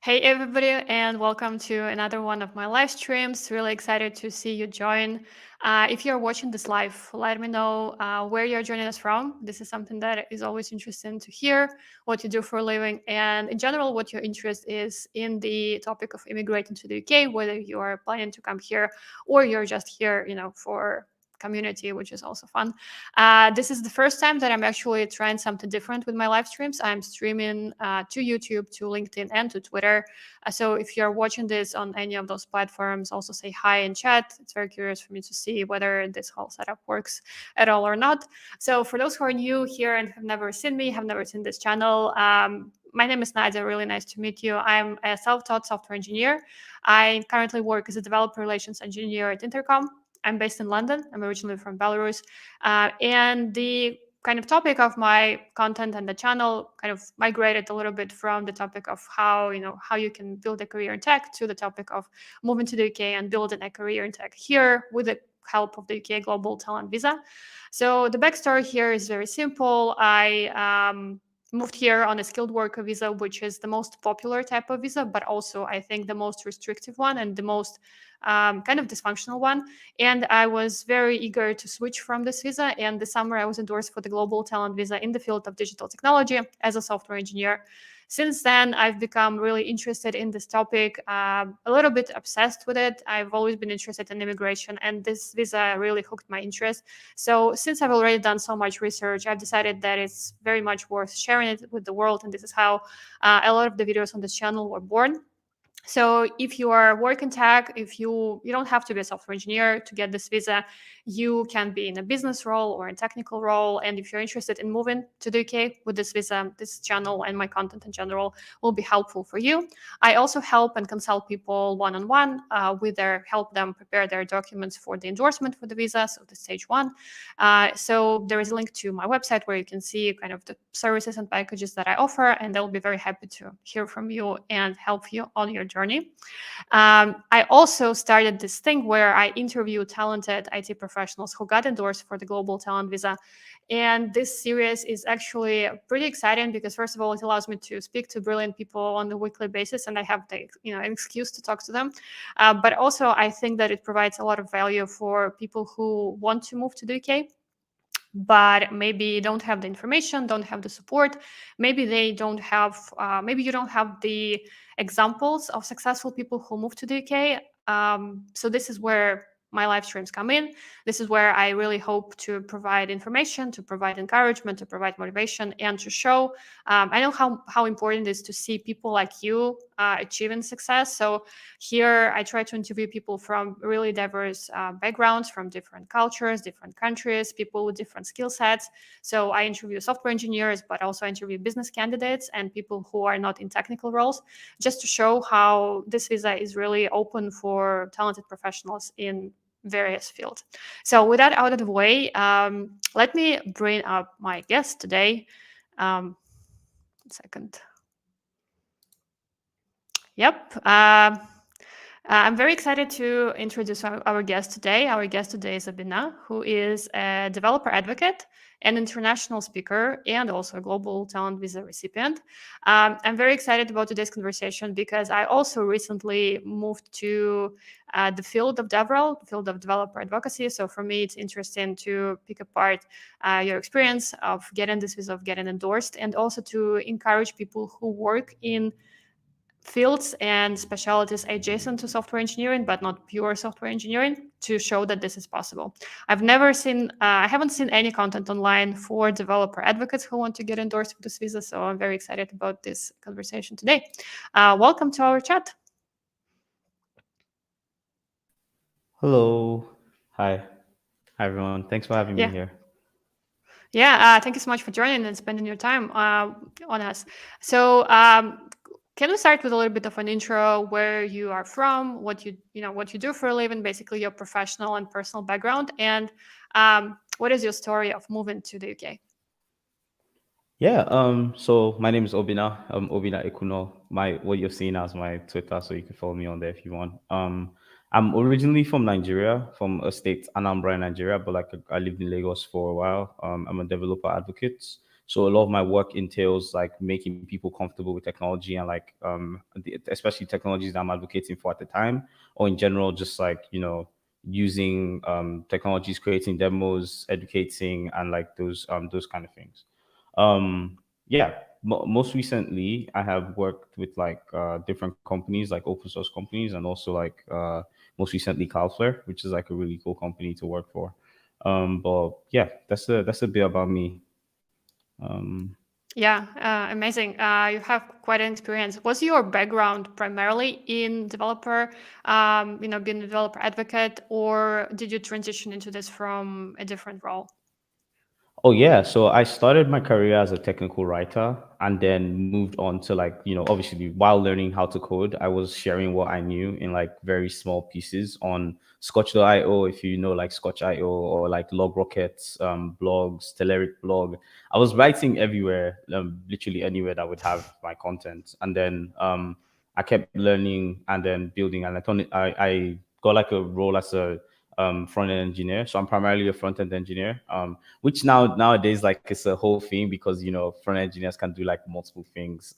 Hey everybody, and welcome to another one of my live streams. Really excited to see you join. If you're watching this live, let me know where you're joining us from. This is something that is always interesting to hear, what you do for a living, and in general, what your interest is in the topic of immigrating to the UK, whether you are planning to come here or you're just here, for community, which is also fun. This is the first time that I'm actually trying something different with my live streams. I'm streaming to YouTube, to LinkedIn, and to Twitter. So if you're watching this on any of those platforms, also say hi in chat. It's very curious for me to see whether this whole setup works at all or not. So for those who are new here and have never seen me, have never seen this channel, my name is Nadia. Really nice to meet you. I'm a self-taught software engineer. I currently work as a developer relations engineer at Intercom. I'm based in London. I'm originally from Belarus. And the kind of topic of my content and the channel kind of migrated a little bit from the topic of how you can build a career in tech to the topic of moving to the UK and building a career in tech here with the help of the UK Global Talent Visa. So the backstory here is very simple. I moved here on a skilled worker visa, which is the most popular type of visa, but also I think the most restrictive one and the most kind of dysfunctional one. And I was very eager to switch from this visa. And this summer, I was endorsed for the Global Talent Visa in the field of digital technology as a software engineer. Since then, I've become really interested in this topic, a little bit obsessed with it. I've always been interested in immigration, and this visa really hooked my interest. So since I've already done so much research, I've decided that it's very much worth sharing it with the world. And this is how a lot of the videos on this channel were born. So if you are working tech, if you don't have to be a software engineer to get this visa, you can be in a business role or a technical role. And if you're interested in moving to the UK with this visa, this channel and my content in general will be helpful for you. I also help and consult people one-on-one with help them prepare their documents for the endorsement for the visa, so the stage one. So there is a link to my website where you can see kind of the services and packages that I offer, and I'll be very happy to hear from you and help you on your journey. I also started this thing where I interview talented IT professionals who got endorsed for the Global Talent Visa. And this series is actually pretty exciting because, first of all, it allows me to speak to brilliant people on a weekly basis, and I have an excuse to talk to them. But also, I think that it provides a lot of value for people who want to move to the UK but maybe don't have the information, don't have the support. Maybe they don't have, maybe you don't have the examples of successful people who moved to the UK. So this is where my live streams come in. This is where I really hope to provide information, to provide encouragement, to provide motivation, and to show. I know how important it is to see people like you achieving success. So here I try to interview people from really diverse backgrounds, from different cultures, different countries, people with different skill sets. So I interview software engineers, but also interview business candidates and people who are not in technical roles, just to show how this visa is really open for talented professionals in various fields. So with that out of the way, let me bring up my guest today. Second. Yep. I'm very excited to introduce our guest today. Our guest today is Obinna, who is a developer advocate, an international speaker, and also a global talent visa recipient. I'm very excited about today's conversation because I also recently moved to the field of devrel, the field of developer advocacy. So for me, it's interesting to pick apart your experience of getting this visa, of getting endorsed, and also to encourage people who work in fields and specialties adjacent to software engineering, but not pure software engineering, to show that this is possible. I haven't seen any content online for developer advocates who want to get endorsed with this visa, so I'm very excited about this conversation today. Welcome to our chat. Hello. Hi. Hi, everyone. Thanks for having me Yeah. here. Yeah, thank you so much for joining and spending your time on us. So, can we start with a little bit of an intro, where you are from, what you do for a living, basically your professional and personal background, and what is your story of moving to the UK? Yeah, so my name is Obinna, Obinna Ekwuno. What you're seeing as my Twitter, so you can follow me on there if you want. I'm originally from Nigeria, from a state, Anambra, in Nigeria, but like I lived in Lagos for a while. I'm a developer advocate. So a lot of my work entails like making people comfortable with technology and like especially technologies that I'm advocating for at the time, or in general, just like using technologies, creating demos, educating, and like those kind of things. Yeah, most recently I have worked with like different companies, like open source companies, and also like most recently Cloudflare, which is like a really cool company to work for. But yeah, that's a bit about me. um Yeah, amazing. You have quite an experience. Was your background primarily in developer, being a developer advocate, or did you transition into this from a different role? Oh yeah, so I started my career as a technical writer and then moved on to like, obviously while learning how to code, I was sharing what I knew in like very small pieces on Scotch.io, if you know like Scotch.io, or like LogRockets, blogs, Telerik blog. I was writing everywhere, literally anywhere that would have my content. And then I kept learning and then building, and I got like a role as a front end engineer. So I'm primarily a front end engineer, which nowadays like it's a whole thing because front end engineers can do like multiple things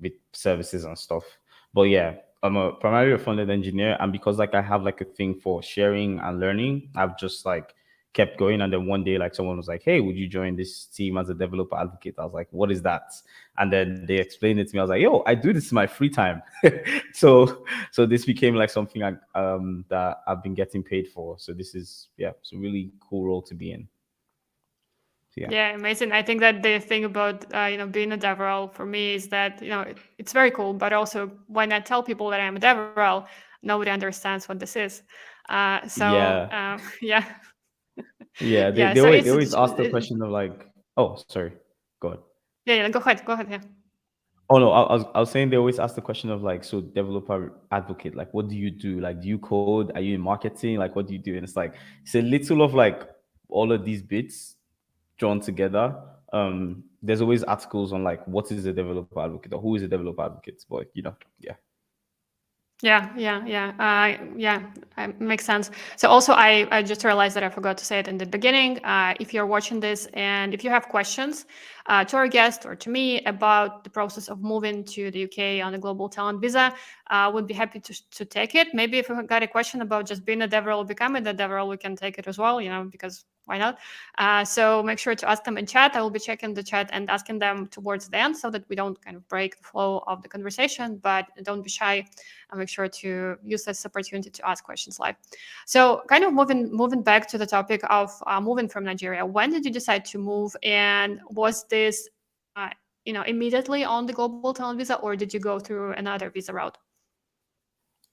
with services and stuff. But yeah, I'm a primarily a front end engineer, and because like I have like a thing for sharing and learning, I've just like kept going. And then one day like someone was like, hey, would you join this team as a developer advocate? I was like, what is that? And then they explained it to me. I was like, yo, I do this in my free time. So this became like something that I've been getting paid for. So this is, yeah, it's a really cool role to be in. So yeah. Yeah, amazing. I think that the thing about being a DevRel for me is that it's very cool, but also when I tell people that I'm a DevRel, nobody understands what this is. Yeah. Yeah, Yeah. They, yeah. they So always they it's always ask the question of like, oh, sorry, go ahead. yeah, yeah. Go ahead. Yeah. Oh no, I was saying they always ask the question of like, so developer advocate, like what do you do? Like do you code? Are you in marketing? Like what do you do? And it's a little of like all of these bits drawn together. There's always articles on like what is a developer advocate or who is a developer advocate, but yeah. Yeah, yeah, yeah. Yeah, makes sense. So also, I just realized that I forgot to say it in the beginning. If you're watching this and if you have questions to our guest or to me about the process of moving to the UK on a global talent visa, would be happy to take it. Maybe if you got a question about just being a DevRel or becoming a DevRel, we can take it as well, because why not? So make sure to ask them in chat. I will be checking the chat and asking them towards the end so that we don't kind of break the flow of the conversation, but don't be shy and make sure to use this opportunity to ask questions live. So, kind of moving back to the topic of moving from Nigeria. When did you decide to move, and was this, immediately on the global talent visa, or did you go through another visa route?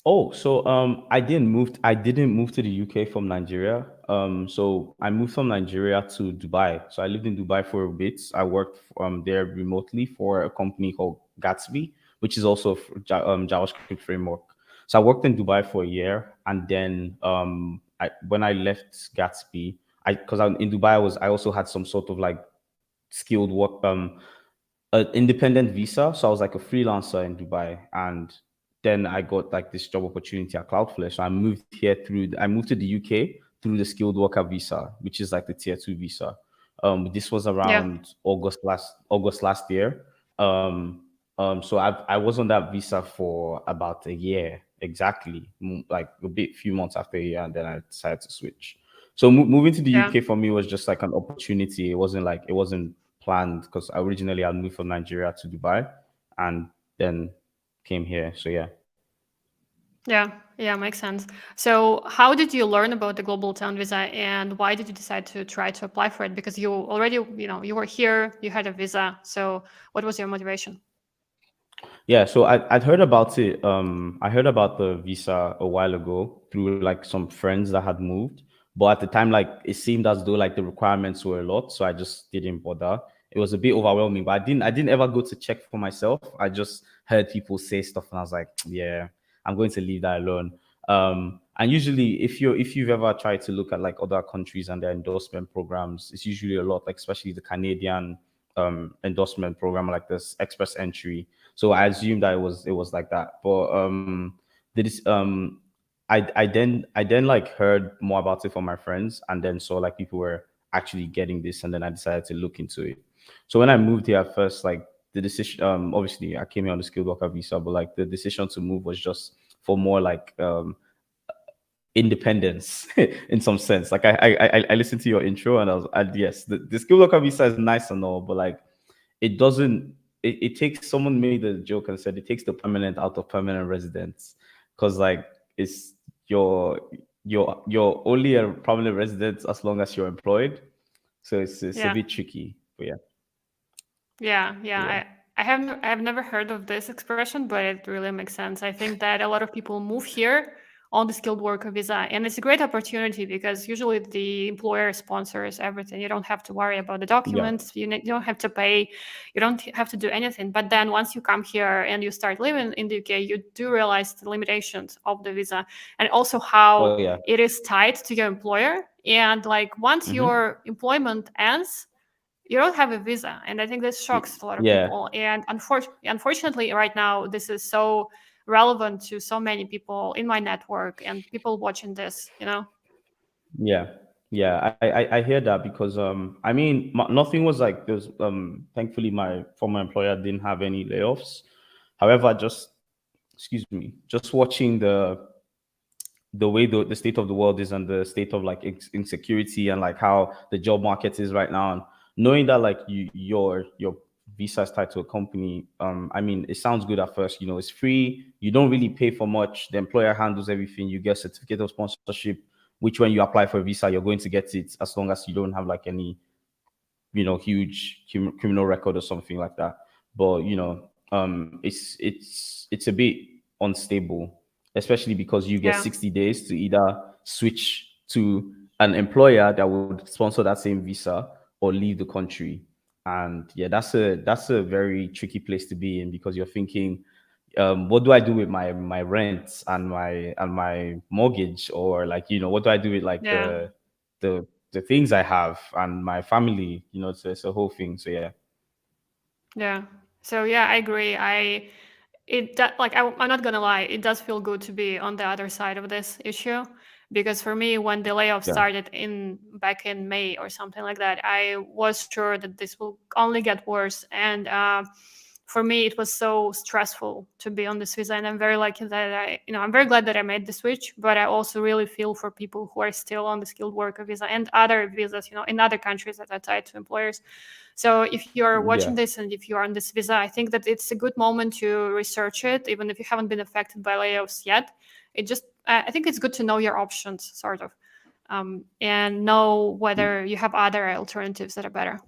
Oh, so I didn't move to the UK from Nigeria. So I moved from Nigeria to Dubai. So I lived in Dubai for a bit. I worked there remotely for a company called Gatsby, which is also a JavaScript framework. So I worked in Dubai for a year, and then when I left Gatsby, because in Dubai I also had some sort of like skilled work, an independent visa. So I was like a freelancer in Dubai, and then I got like this job opportunity at Cloudflare. So I moved to the UK through the skilled worker visa, which is like the tier 2 visa. This was Yeah, around August last year. So I was on that visa for about a year exactly, like few months after a year, and then I decided to switch. So moving to the yeah. UK for me was just like an opportunity. It wasn't planned because originally I moved from Nigeria to Dubai and then came here. So yeah. Yeah, yeah, makes sense. So, how did you learn about the global talent visa, and why did you decide to try to apply for it? Because you already, you were here, you had a visa. So, what was your motivation? Yeah, so I'd heard about it. I heard about the visa a while ago through like some friends that had moved, but at the time, like it seemed as though like the requirements were a lot, so I just didn't bother. It was a bit overwhelming, but I didn't ever go to check for myself. I just heard people say stuff, and I was like, yeah, I'm going to leave that alone. And usually, if you've ever tried to look at like other countries and their endorsement programs, it's usually a lot, like especially the Canadian endorsement program, like this express entry. So I assumed that it was like that. But this I then like heard more about it from my friends, and then saw like people were actually getting this, and then I decided to look into it. So when I moved here at first, like the decision, obviously I came here on the skilled worker visa, but like the decision to move was just for more like independence in some sense. Like I listened to your intro and and yes, the skilled worker visa is nice and all, but like it doesn't. It takes, someone made the joke and said it takes the permanent out of permanent residence, because like it's your you're only a permanent resident as long as you're employed. So it's a Yeah. bit tricky. But yeah, Yeah, yeah. yeah, I have never heard of this expression, but it really makes sense. I think that a lot of people move here on the skilled worker visa, and it's a great opportunity because usually the employer sponsors everything. You don't have to worry about the yeah. documents. You don't have to pay. You don't have to do anything. But then once you come here and you start living in the UK, you do realize the limitations of the visa and also Oh how yeah. it is tied to your employer. And like once Mm-hmm. your employment ends, you don't have a visa, and I think this shocks a lot of Yeah, people. And unfortunately right now this is so relevant to so many people in my network and people watching this. yeah, yeah. I hear that because I mean nothing was like there's thankfully my former employer didn't have any layoffs. However, just excuse me, just watching the way the state of the world is and the state of like insecurity and like how the job market is right now, and knowing that like your visa is tied to a company, I mean it sounds good at first, it's free, you don't really pay for much, the employer handles everything, you get certificate of sponsorship, which when you apply for a visa you're going to get it as long as you don't have like any huge criminal record or something like that. But it's a bit unstable, especially because you get Yeah, 60 days to either switch to an employer that would sponsor that same visa or leave the country. And yeah, that's a very tricky place to be in, because you're thinking, what do I do with my rent and my mortgage, or like what do I do with like yeah, the things I have and my family. It's a whole thing. So yeah, yeah. So yeah, I agree. I'm not gonna lie, it does feel good to be on the other side of this issue, because for me when the layoff yeah, started in back in May or something like that, I was sure that this will only get worse. And for me it was so stressful to be on this visa, and I'm very lucky that I'm very glad that I made the switch. But I also really feel for people who are still on the skilled worker visa and other visas, in other countries that are tied to employers. So if you're watching yeah, this and if you're on this visa, I think that it's a good moment to research it, even if you haven't been affected by layoffs yet. I think it's good to know your options, sort of, and know whether you have other alternatives that are better.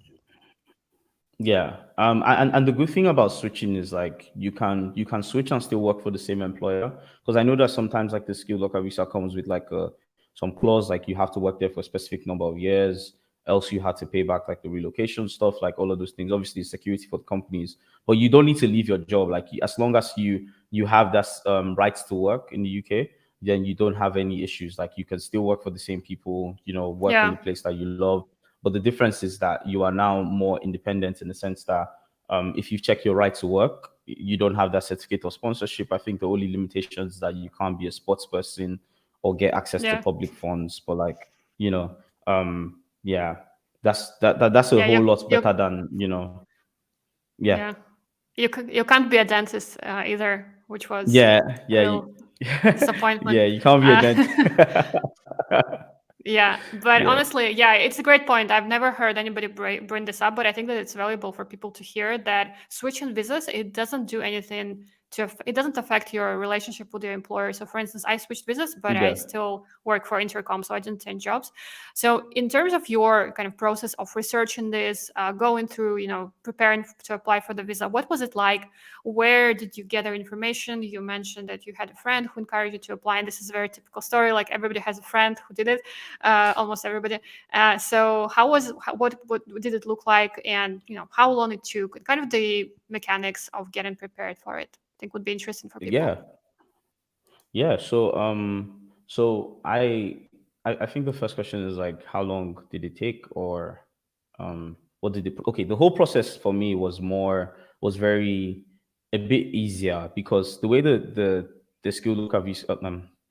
yeah. And the good thing about switching is like you can switch and still work for the same employer, because I know that sometimes like the skilled worker visa comes with like some clause, like you have to work there for a specific number of years, else you had to pay back like the relocation stuff, like all of those things. Obviously, security for the companies, but you don't need to leave your job. Like as long as you have that rights to work in the UK, then you don't have any issues. Like you can still work for the same people, work in Yeah, the place that you love. But the difference is that you are now more independent in the sense that if you check your right to work, you don't have that certificate of sponsorship. I think the only limitations is that you can't be a sports person or get access to yeah, public funds. But like, yeah, that's a yeah. whole You lot you better than, yeah. yeah. You can't be a dentist either, which was Yeah, a yeah, real disappointment. yeah, you can't be a Uh, dent. Yeah, but Yeah, honestly, yeah, it's a great point. I've never heard anybody bring this up, but I think that it's valuable for people to hear that switching visas, it doesn't do anything it doesn't affect your relationship with your employer. So, for instance, I switched visas, but I yeah, still work for Intercom, so I didn't change jobs. So, in terms of your kind of process of researching this, going through, preparing to apply for the visa, what was it like? Where did you gather information? You mentioned that you had a friend who encouraged you to apply, and this is a very typical story. Like everybody has a friend who did it, almost everybody. So what did it look like, and how long it took, and kind of the mechanics of getting prepared for it? I think would be interesting for people. yeah. Yeah, so I think the first question is like how long did it take, or what did it okay, the whole process for me was very a bit easier, because the way the skilled worker visa,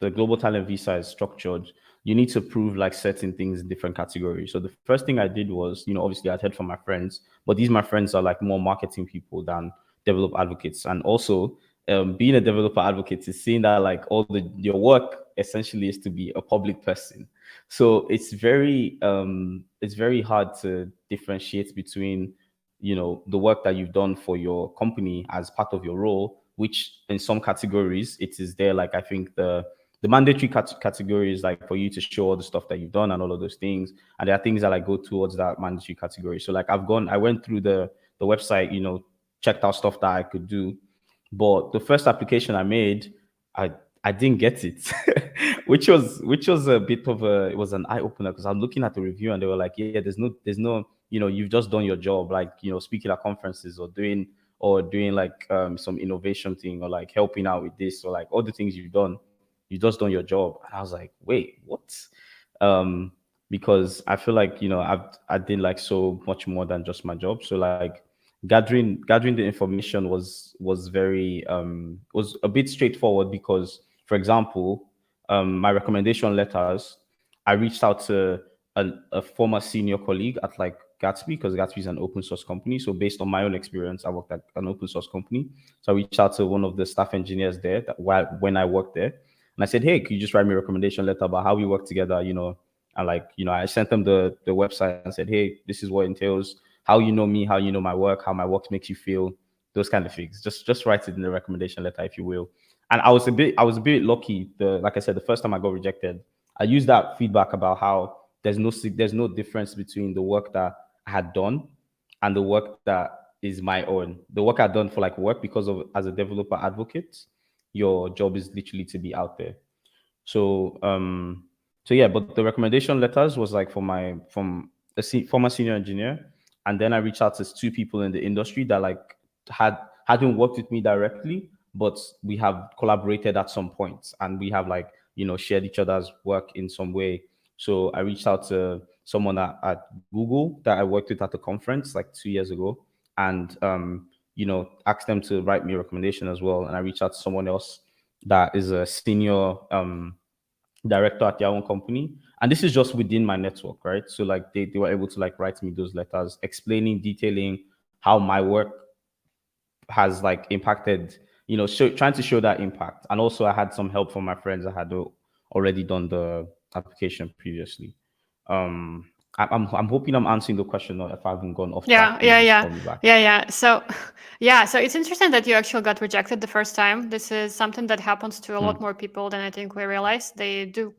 the global talent visa is structured, you need to prove like certain things in different categories. So the first thing I did was, obviously I'd heard from my friends, but these my friends are like more marketing people than developer advocates. And also, being a developer advocate is seeing that like all your work essentially is to be a public person. So it's very hard to differentiate between the work that you've done for your company as part of your role, which in some categories it is there. Like I think the mandatory category is like for you to show all the stuff that you've done and all of those things, and there are things that like go towards that mandatory category. So like I went through the website, checked out stuff that I could do, but the first application I made, I I didn't get it, which was a bit of a it was an eye opener because I'm looking at the review and they were like, yeah, there's no you've just done your job, like speaking at conferences or doing like some innovation thing or like helping out with this or like all the things you've done, you just done your job. And I was like, wait, what? um because I feel like I did like so much more than just my job. So like gathering the information was very was a bit straightforward because, for example, my recommendation letters, I reached out to a former senior colleague at like Gatsby, because Gatsby is an open source company. So based on my own experience, I worked at an open source company. So I reached out to one of the staff engineers there when I worked there, and I said, hey, could you just write me a recommendation letter about how we work together, and like, I sent them the website and said, hey, this is what it entails, how you know me, how you know my work, how my work makes you feel, those kind of things. Just write it in the recommendation letter, if you will. And I was a bit lucky. Like I said, the first time I got rejected, I used that feedback about how there's no difference between the work that I had done and the work that is my own. The work I've done for like work, because of as a developer advocate, your job is literally to be out there. So yeah, but the recommendation letters was like from a former senior engineer, and then I reached out to two people in the industry that like hadn't worked with me directly, but we have collaborated at some point, and we have like shared each other's work in some way. So I reached out to someone at Google that I worked with at the conference like 2 years ago, and asked them to write me a recommendation as well. And I reached out to someone else that is a senior director at their own company. And this is just within my network, right? So like they were able to like write me those letters explaining, detailing how my work has like impacted, trying to show that impact. And also I had some help from my friends that had already done the application previously. I'm hoping I'm answering the question, or if I haven't gone off Yeah, track, please yeah, just yeah, call me back. yeah, yeah. So, yeah, so it's interesting that you actually got rejected the first time. This is something that happens to a lot more people than I think we realize. They do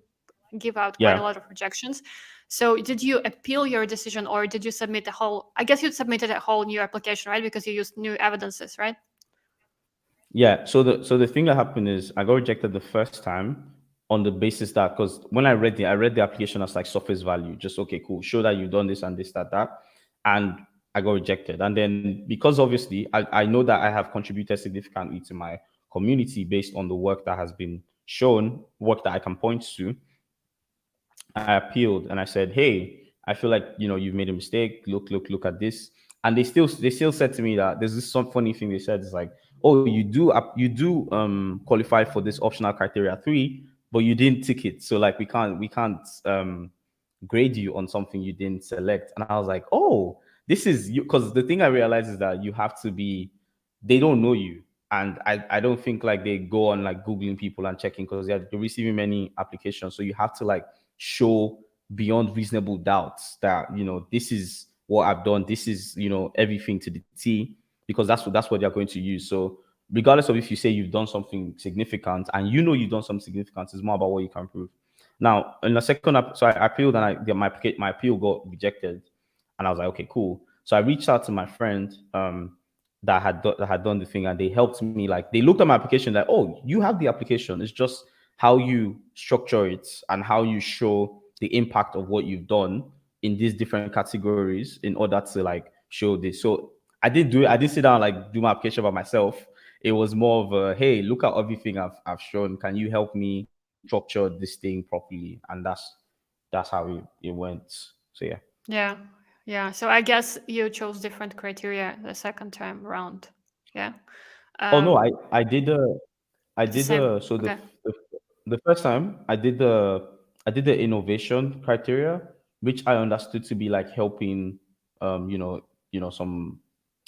give out quite a Yeah. lot of rejections. So, did you appeal your decision, or did you submit a whole? I guess you submitted a whole new application, right? Because you used new evidences, right? Yeah. So the thing that happened is I got rejected the first time on the basis that, because when I read the application as like surface value, just okay, cool, show that you've done this and this, that, and I got rejected. And then because obviously I know that I have contributed significantly to my community based on the work that has been shown, work that I can point to, I appealed and I said, "Hey, I feel like you've made a mistake. Look at this." And they still said to me that there's this some funny thing they said. It's like, "Oh, you do qualify for this optional criteria 3, but you didn't tick it. So like we can't grade you on something you didn't select." And I was like, "Oh, this is you." Because the thing I realized is that you have to be, they don't know you. And I don't think like they go on like Googling people and checking, because they're receiving many applications. So you have to like show beyond reasonable doubts that this is what I've done. This is everything to the T, because that's what they're going to use. So regardless of if you say you've done something significant and you've done something significant, it's more about what you can prove. Now, in the so I appealed, and my appeal got rejected, and I was like, okay, cool. So I reached out to my friend that had done the thing, and they helped me. Like they looked at my application, like, oh, you have the application. It's just how you structure it and how you show the impact of what you've done in these different categories in order to like show this. So I did do it. I didn't sit down and like do my application by myself. It was more of a, hey, look at everything I've shown. Can you help me structure this thing properly? And that's how it went. So yeah. Yeah, yeah. So I guess you chose different criteria the second time around. Yeah. Oh no, Um, I did the same. so Okay. the first time I did the innovation criteria, which I understood to be like helping, um, you know, some,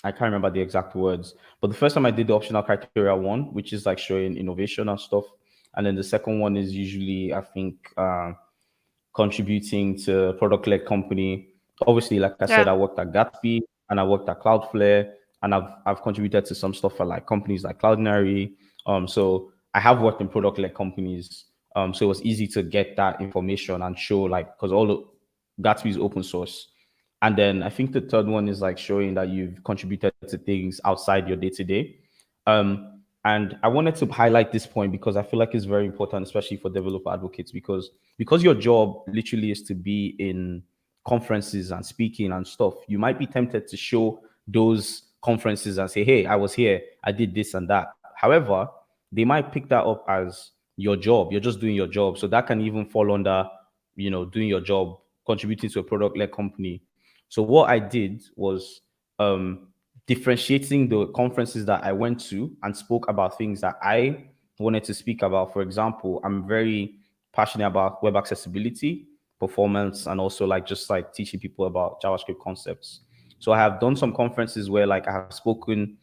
I can't remember the exact words, but the first time I did the optional criteria one, which is like showing innovation and stuff, and then the second one is usually I think contributing to product-led company. Obviously, like I said, I Yeah. worked at Gatsby and I worked at Cloudflare, and I've contributed to some stuff for like companies like Cloudinary. So I have worked in product-led companies. So it was easy to get that information and show like because all of Gatsby is open source. And then I think the third one is like showing that you've contributed to things outside your day to day. And I wanted to highlight this point because I feel like it's very important, especially for developer advocates, because your job literally is to be in conferences and speaking and stuff. You might be tempted to show those conferences and say, "Hey, I was here, I did this and that." However, they might pick that up as your job. You're just doing your job, so that can even fall under, doing your job, contributing to a product-led company. So what I did was um, differentiating the conferences that I went to and spoke about things that I wanted to speak about. For example, I'm very passionate about web accessibility, performance, and also like just like teaching people about JavaScript concepts. So I have done some conferences where like I have spoken,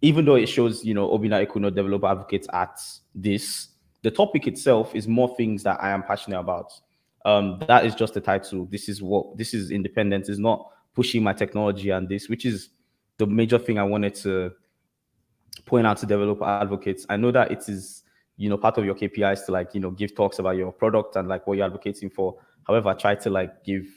even though it shows, Obinna Ekwuno developer advocates at this, the topic itself is more things that I am passionate about. That is just the title. This is independent. It's not pushing my technology and this, which is the major thing I wanted to point out to developer advocates. I know that it is, part of your KPIs to like, give talks about your product and like what you're advocating for. However, I try to like give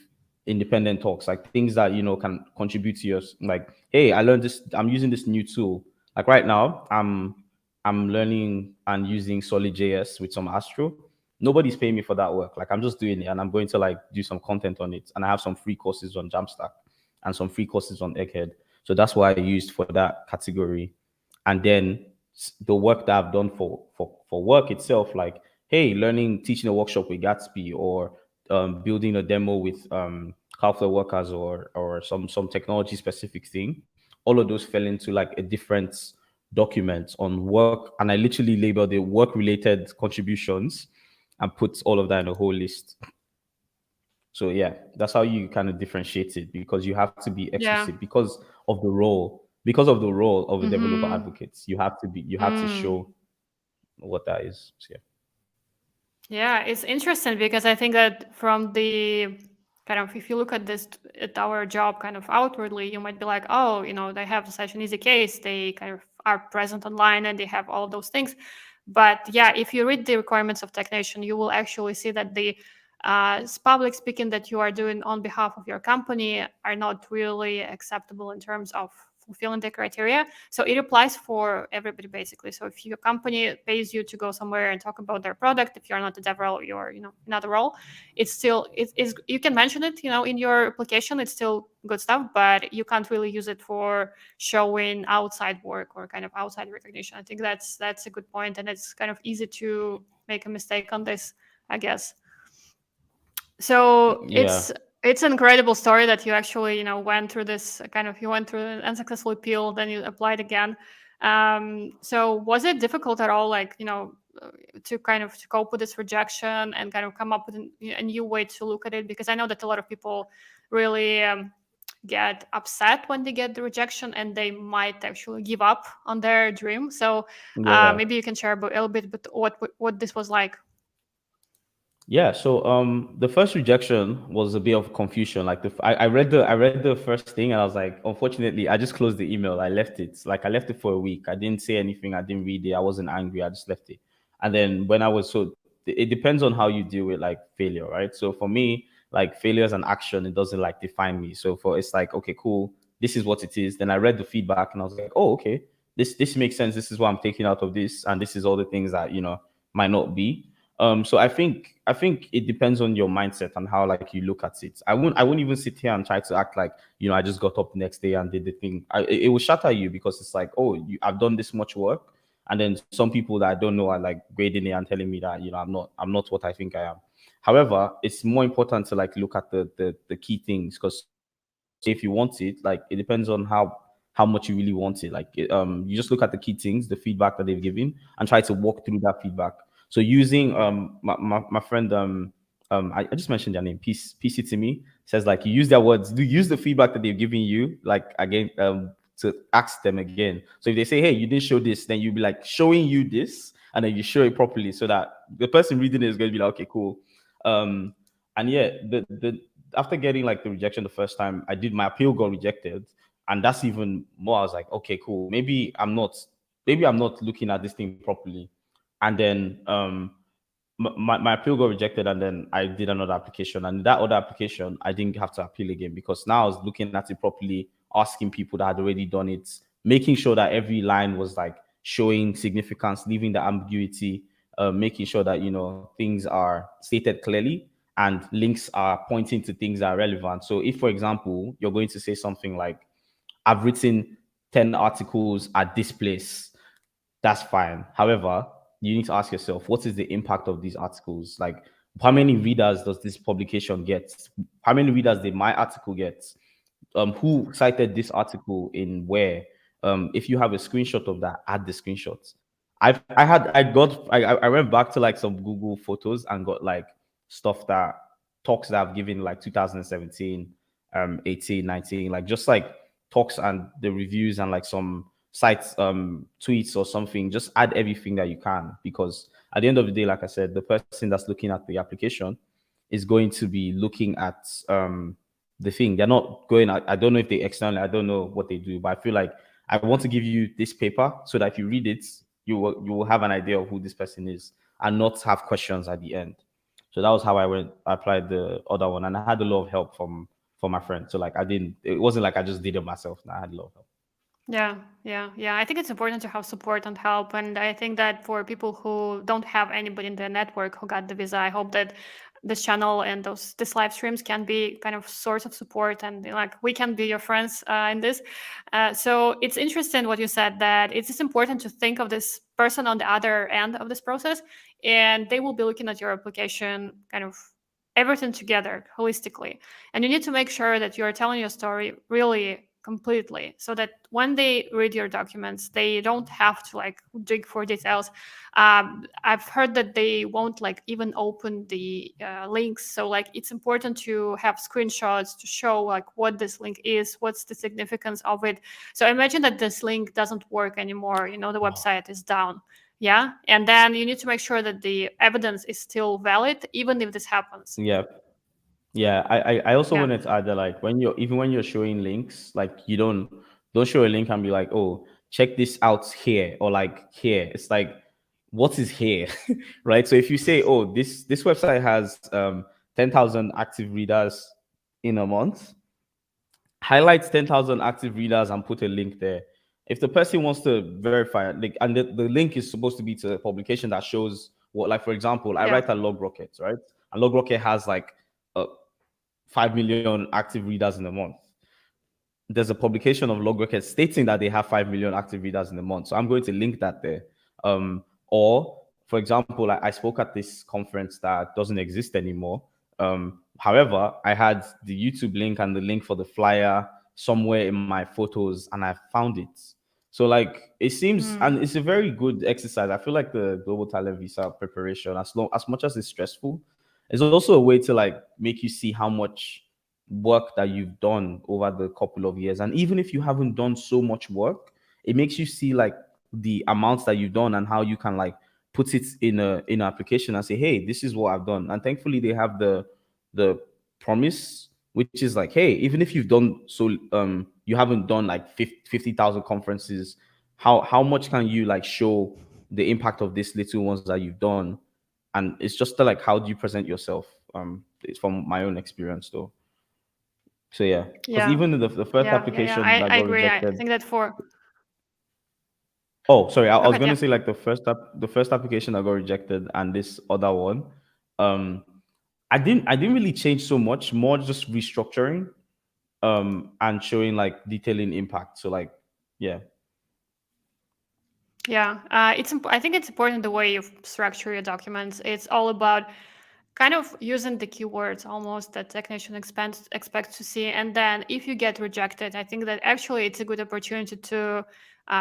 independent talks, like things that, can contribute to your, like, hey, I learned this, I'm using this new tool. Like right now, I'm learning and using Solid JS with some Astro. Nobody's paying me for that work. Like I'm just doing it and I'm going to like do some content on it. And I have some free courses on Jamstack and some free courses on Egghead. So that's why I used for that category. And then the work that I've done for work itself, like hey, learning, teaching a workshop with Gatsby, or building a demo with Cloudflare workers, or some technology specific thing. All of those fell into like a different document on work, and I literally labeled it work related contributions and put all of that in a whole list. So yeah, that's how you kind of differentiate it, because you have to be Yeah. explicit because of the role of a developer Mm-hmm. advocate. You have to Mm. show what that is. So, yeah. Yeah, it's interesting because I think that from the kind of, if you look at this at our job kind of outwardly, you might be like, oh, they have such an easy case. They kind of are present online and they have all those things. But yeah, if you read the requirements of Technation, you will actually see that the public speaking that you are doing on behalf of your company are not really acceptable in terms of fulfilling the criteria. So it applies for everybody basically. So if your company pays you to go somewhere and talk about their product, if you're not a devrel, you're another role, it's still it's you can mention it in your application. It's still good stuff, but you can't really use it for showing outside work or kind of outside recognition. I think that's a good point, and it's kind of easy to make a mistake on this, I guess. So Yeah. it's an incredible story that you actually went through this kind of, you went through an unsuccessful appeal, then you applied again. So was it difficult at all, like to kind of to cope with this rejection and kind of come up with a new way to look at it? Because I know that a lot of people really get upset when they get the rejection and they might actually give up on their dream. So Yeah. maybe you can share a little bit but what this was like. Yeah, so the first rejection was a bit of confusion. Like I read the first thing and I was like, unfortunately, I just closed the email. I left it. Like I left it for a week. I didn't say anything. I didn't read it. I wasn't angry. I just left it. And then when I was so it depends on how you deal with like failure, right? So for me, like failure is an action. It doesn't like define me. So for it's like, okay, cool. This is what it is. Then I read the feedback and I was like, oh, okay. This makes sense. This is what I'm taking out of this, and this is all the things that might not be. So I think it depends on your mindset and how like you look at it. I wouldn't even sit here and try to act like I just got up the next day and did the thing. It will shatter you because it's like, oh, I've done this much work, and then some people that I don't know are like grading it and telling me that I'm not what I think I am. However, it's more important to like look at the key things, because if you want it, like it depends on how much you really want it. Like you just look at the key things, the feedback that they've given, and try to walk through that feedback. So using my friend I just mentioned their name, PC to me says like you use their words, do use the feedback that they've given you, like again, to ask them again. So if they say, hey, you didn't show this, then you'll be like showing you this, and then you show it properly so that the person reading it is going to be like, okay, cool. Um, and yeah, the after getting like the rejection the first time, I did my appeal got rejected, and that's even more. I was like, okay, cool. Maybe I'm not looking at this thing properly. And then my appeal got rejected, and then I did another application, and that other application I didn't have to appeal again because now I was looking at it properly, asking people that had already done it, making sure that every line was like showing significance, leaving the ambiguity, making sure that things are stated clearly and links are pointing to things that are relevant. So if, for example, you're going to say something like, I've written 10 articles at this place, that's fine. However, you need to ask yourself, what is the impact of these articles? Like, how many readers does this publication get? How many readers did my article get? Who cited this article in where? If you have a screenshot of that, add the screenshots. I went back to like some Google photos and got like stuff that talks that I've given like 2017, 18, 19, like just like talks and the reviews and like some sites, tweets or something. Just add everything that you can, because at the end of the day, like I said, the person that's looking at the application is going to be looking at the thing. They're not going. I don't know if they externally. I don't know what they do, but I feel like I want to give you this paper so that if you read it, you will have an idea of who this person is and not have questions at the end. So that was how I applied the other one, and I had a lot of help from my friend. So like I didn't. It wasn't like I just did it myself. No, I had a lot of help. Yeah, yeah, yeah. I think it's important to have support and help. And I think that for people who don't have anybody in their network who got the visa, I hope that this channel and this live streams can be kind of source of support, and like we can be your friends in this. So it's interesting what you said, that it's just important to think of this person on the other end of this process, and they will be looking at your application kind of everything together holistically. And you need to make sure that you're telling your story really completely, so that when they read your documents, they don't have to like dig for details. I've heard that they won't like even open the links. So like it's important to have screenshots to show like what this link is, what's the significance of it. So imagine that this link doesn't work anymore, the website is down. Yeah, and then you need to make sure that the evidence is still valid even if this happens. Yeah. Yeah, I also Yeah. wanted to add that like when you're showing links, like you don't show a link and be like, oh, check this out here or like here. It's like, what is here? Right? So if you say, oh, this website has 10,000 active readers in a month, highlight 10,000 active readers and put a link there. If the person wants to verify, like, and the link is supposed to be to a publication that shows what, like, for example, I Yeah. write a log rocket, right? And log rocket has like 5 million active readers in a month. There's a publication of log rocket stating that they have 5 million active readers in a month. So I'm going to link that there. Or, for example, I spoke at this conference that doesn't exist anymore. However, I had the YouTube link and the link for the flyer somewhere in my photos, and I found it. So, like, it seems, Mm. and it's a very good exercise. I feel like the global talent visa preparation, as much as it's stressful, is also a way to like make you see how much work that you've done over the couple of years. And even if you haven't done so much work, it makes you see like the amounts that you've done and how you can like put it in an application and say, hey, this is what I've done. And thankfully they have the promise, which is like, hey, even if you've done so you haven't done like 50,000 conferences, how much can you like show the impact of these little ones that you've done? And it's just like, how do you present yourself? It's from my own experience though. So yeah, because Yeah. even the first Yeah, yeah, yeah. application that I got agree. I rejected. think that for Oh, sorry, I go was ahead. going Yeah. to say like the first application that got rejected and this other one. Um, I didn't really change so much, more just restructuring and showing like detailing impact. So like, yeah, Yeah, I think it's important the way you structure your documents. It's all about kind of using the keywords almost that technician expects to see. And then if you get rejected, I think that actually it's a good opportunity to,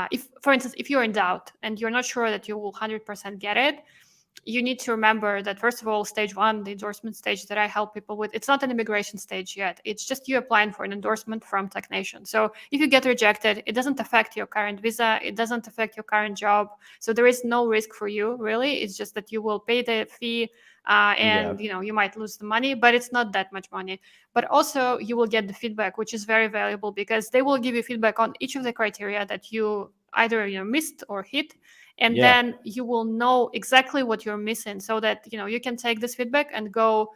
if for instance, if you're in doubt and you're not sure that you will 100% get it, you need to remember that, first of all, stage one, the endorsement stage that I help people with, it's not an immigration stage yet. It's just you applying for an endorsement from Tech Nation. So if you get rejected, it doesn't affect your current visa, it doesn't affect your current job. So there is no risk for you, really. It's just that you will pay the fee, Yeah. and you might lose the money, but it's not that much money. But also you will get the feedback, which is very valuable, because they will give you feedback on each of the criteria that you either missed or hit, and Yeah. then you will know exactly what you're missing, so that you can take this feedback and go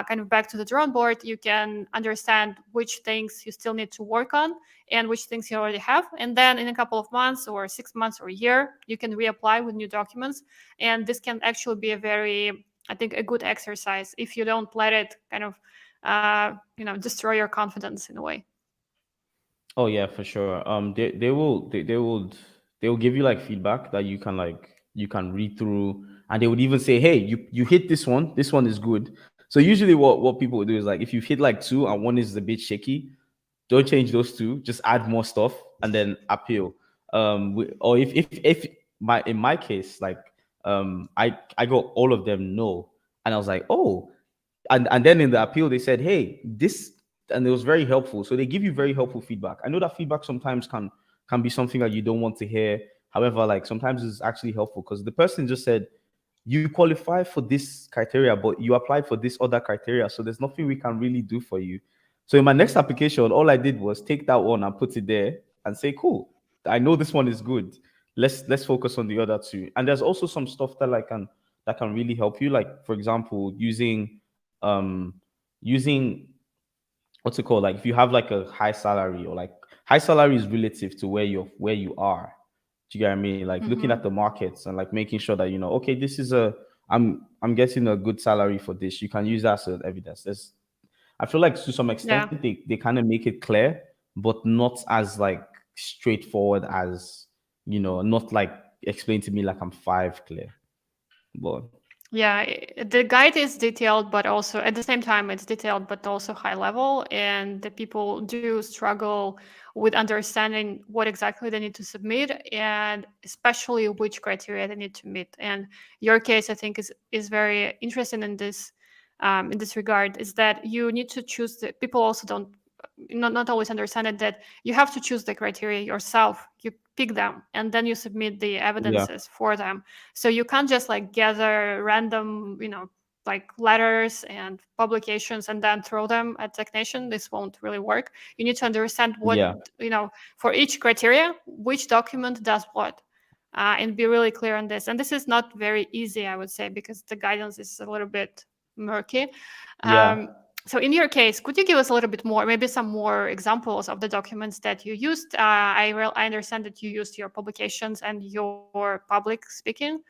kind of back to the drawing board. You can understand which things you still need to work on and which things you already have, and then in a couple of months or 6 months or a year, you can reapply with new documents. And this can actually be a very, I think, a good exercise if you don't let it kind of destroy your confidence in a way. Oh yeah, for sure. They will give you like feedback that you can read through, and they would even say, hey, you hit this one. This one is good. So usually what people would do is like if you've hit like two and one is a bit shaky, don't change those two. Just add more stuff and then appeal. Or if my in my case, like I got all of them no, and I was like, oh, and then in the appeal they said, hey, this, and it was very helpful. So they give you very helpful feedback. I know that feedback sometimes can be something that you don't want to hear. However, like sometimes it's actually helpful because the person just said you qualify for this criteria, but you applied for this other criteria, so there's nothing we can really do for you. So in my next application, all I did was take that one and put it there and say, cool, I know this one is good. Let's focus on the other two. And there's also some stuff that can really help you. Like for example, using what's it called? Like if you have like a high salary, or like high salary is relative to where you are. Do you get what I mean? Like looking at Hmm. the markets and like making sure that okay, this is a I'm getting a good salary for this. You can use that as evidence. I feel like to some extent Yeah. they kind of make it clear, but not as like straightforward as not like explain to me like I'm five clear. But Yeah, the guide is detailed, but also at the same time, it's detailed, but also high level. And the people do struggle with understanding what exactly they need to submit, and especially which criteria they need to meet. And your case, I think, is very interesting in this regard. Is that you need to choose the people also don't not always understand it, that you have to choose the criteria yourself. You pick them and then you submit the yeah, evidences for them. So you can't just like gather random, like letters and publications and then throw them at technician. This won't really work. You need to understand what, yeah, for each criteria, which document does what. And be really clear on this. And this is not very easy, I would say, because the guidance is a little bit murky. yeah. So in your case, could you give us a little bit more, maybe some more examples of the documents that you used? I understand that you used your publications and your public speaking,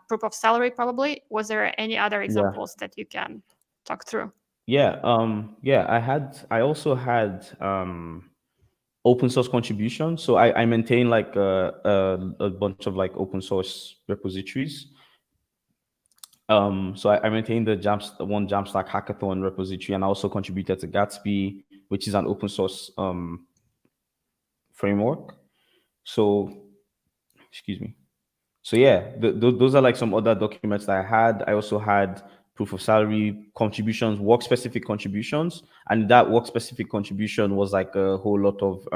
proof of salary probably. Was there any other Yeah. examples that you can talk through? Yeah, I also had open source contributions. So I maintain like a bunch of like open source repositories. So I maintained the one Jamstack hackathon repository, and I also contributed to Gatsby, which is an open source framework. So excuse me. So yeah, those are like some other documents that I had. I also had proof of salary contributions, work specific contributions, and that work specific contribution was like a whole lot of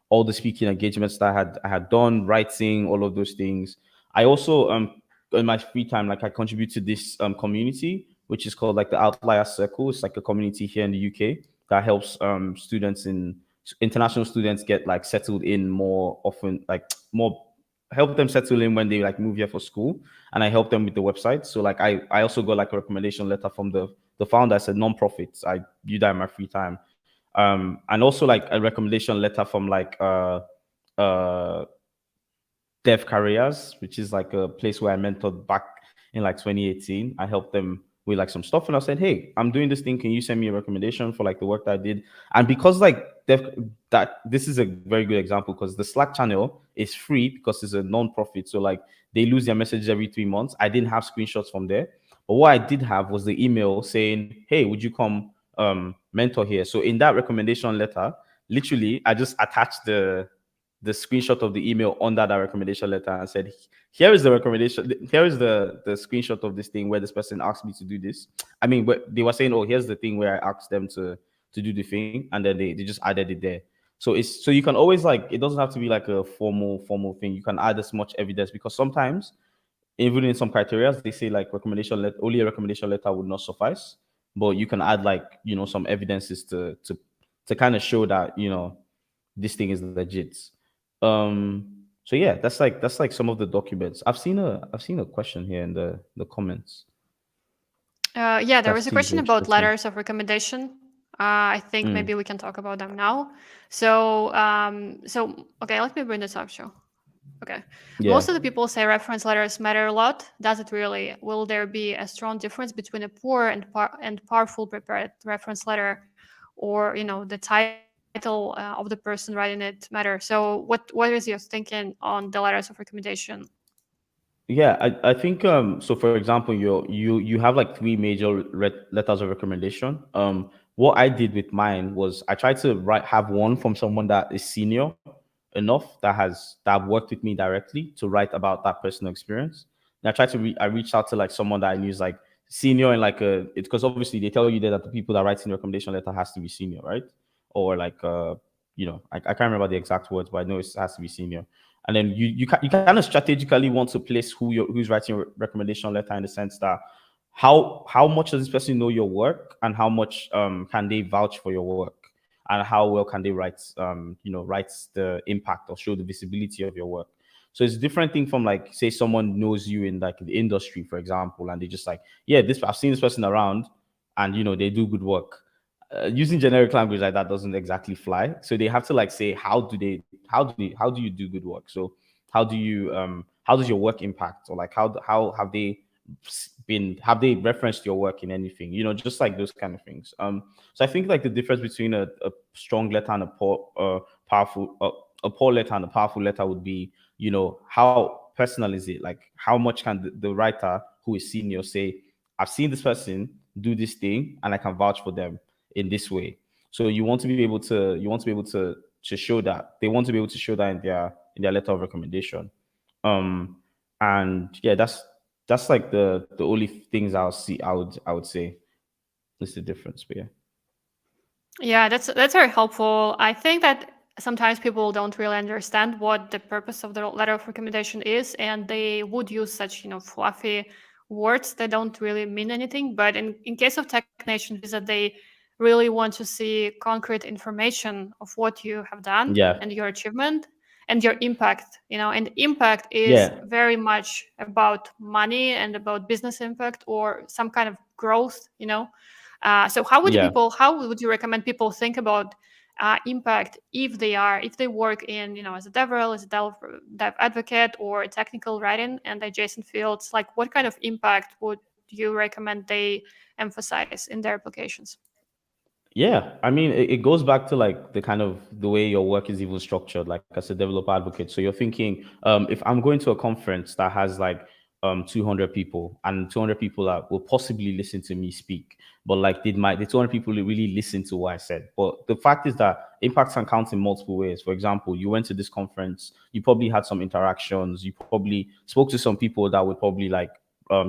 all the speaking engagements that I had done, writing, all of those things. I also in my free time, like I contribute to this community which is called like the Outlier Circle. It's like a community here in the UK that helps students in international students get like settled in more often, like more help them settle in when they like move here for school, and I help them with the website. So like I also got like a recommendation letter from the founder. I said non-profits. I do that in my free time. And also like a recommendation letter from like uh Dev Careers, which is like a place where I mentored back in like 2018. I helped them with like some stuff, and I said, "Hey, I'm doing this thing. Can you send me a recommendation for like the work that I did?" And because like that this is a very good example because the Slack channel is free because it's a non-profit, so like they lose their messages every 3 months. I didn't have screenshots from there, but what I did have was the email saying, "Hey, would you come mentor here?" So in that recommendation letter, literally, I just attached the screenshot of the email under that recommendation letter and said, here is the recommendation, here is the screenshot of this thing where this person asked me to do this. I mean, but they were saying, oh, here's the thing where I asked them to do the thing, and then they just added it there. So you can always, like, it doesn't have to be like a formal thing. You can add as much evidence, because sometimes even in some criteria they say like only a recommendation letter would not suffice, but you can add, like, some evidences to kind of show that this thing is legit. So yeah, that's like some of the documents. I've seen a question here in the comments Yeah, there that was a seems question about interesting. letters of recommendation. I think maybe Mm, we can talk about them now. So okay, let me bring this up. Show. Okay. yeah. Most of the people say reference letters matter a lot. Does it really? Will there be a strong difference between a poor and powerful prepared reference letter, or the title of the person writing it matter? So what is your thinking on the letters of recommendation? Yeah, I think so for example, you have like three major letters of recommendation. What I did with mine was I tried to have one from someone that is senior enough, that worked with me directly, to write about that personal experience. And I reached out to like someone that I knew is like senior, and like it's because obviously they tell you there that the people that write in the recommendation letter has to be senior, right? Or like I can't remember the exact words, but I know it has to be senior. And then you kind of strategically want to place who's writing your recommendation letter, in the sense that how much does this person know your work, and how much can they vouch for your work, and how well can they write the impact or show the visibility of your work. So it's a different thing from, like, say someone knows you in like the industry, for example, and they just like, yeah, this I've seen this person around, and they do good work. Using generic language like that doesn't exactly fly. So they have to like say, how do you do good work? So how does your work impact, or like how have they referenced your work in anything? Just like those kind of things. So I think like the difference between a strong letter and a poor letter and a powerful letter would be, how personal is it? Like, how much can the writer who is senior say, I've seen this person do this thing, and I can vouch for them in this way. So you want to be able to show that, they want to be able to show that in their letter of recommendation. Um, and yeah, that's like the only things I would say is the difference. But yeah. Yeah, that's very helpful. I think that sometimes people don't really understand what the purpose of the letter of recommendation is, and they would use such fluffy words that don't really mean anything. But in case of Tech Nation Visa, they really want to see concrete information of what you have done Yeah. and your achievement and your impact. And impact is Yeah. very much about money and about business impact or some kind of growth. So Yeah. how would you recommend people think about impact if they work in as a devrel, as a dev advocate, or technical writing and adjacent fields? Like, what kind of impact would you recommend they emphasize in their applications? Yeah, I mean, it goes back to like the way your work is even structured, like as a developer advocate. So you're thinking, if I'm going to a conference that has like 200 people, and 200 people that will possibly listen to me speak, but like did the 200 people really listen to what I said? But the fact is that impact can count in multiple ways. For example, you went to this conference, you probably had some interactions, you probably spoke to some people that would probably like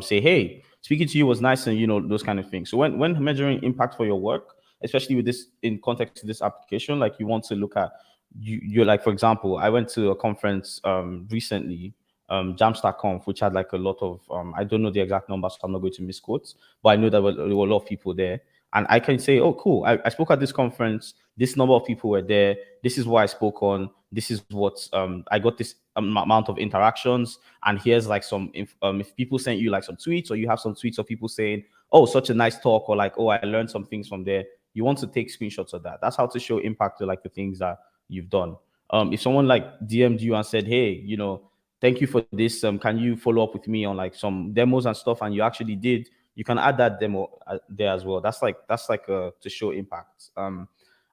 say, hey, speaking to you was nice, and those kind of things. So when measuring impact for your work, especially with this in context of this application, like you want to look at you're like, for example, I went to a conference recently, Jamstack which had like a lot of I don't know the exact numbers, so I'm not going to misquote, but I know there were a lot of people there. And I can say, oh, cool, I spoke at this conference, this number of people were there, this is what I spoke on, this is what I got, this amount of interactions, and here's like if people sent you like some tweets, or you have some tweets of people saying, oh, such a nice talk, or like, oh, I learned some things from there. You want to take screenshots of that. That's how to show impact to like the things that you've done. If someone like DM'd you and said, hey, thank you for this, can you follow up with me on like some demos and stuff, and you actually did, you can add that demo there as well. That's like to show impact.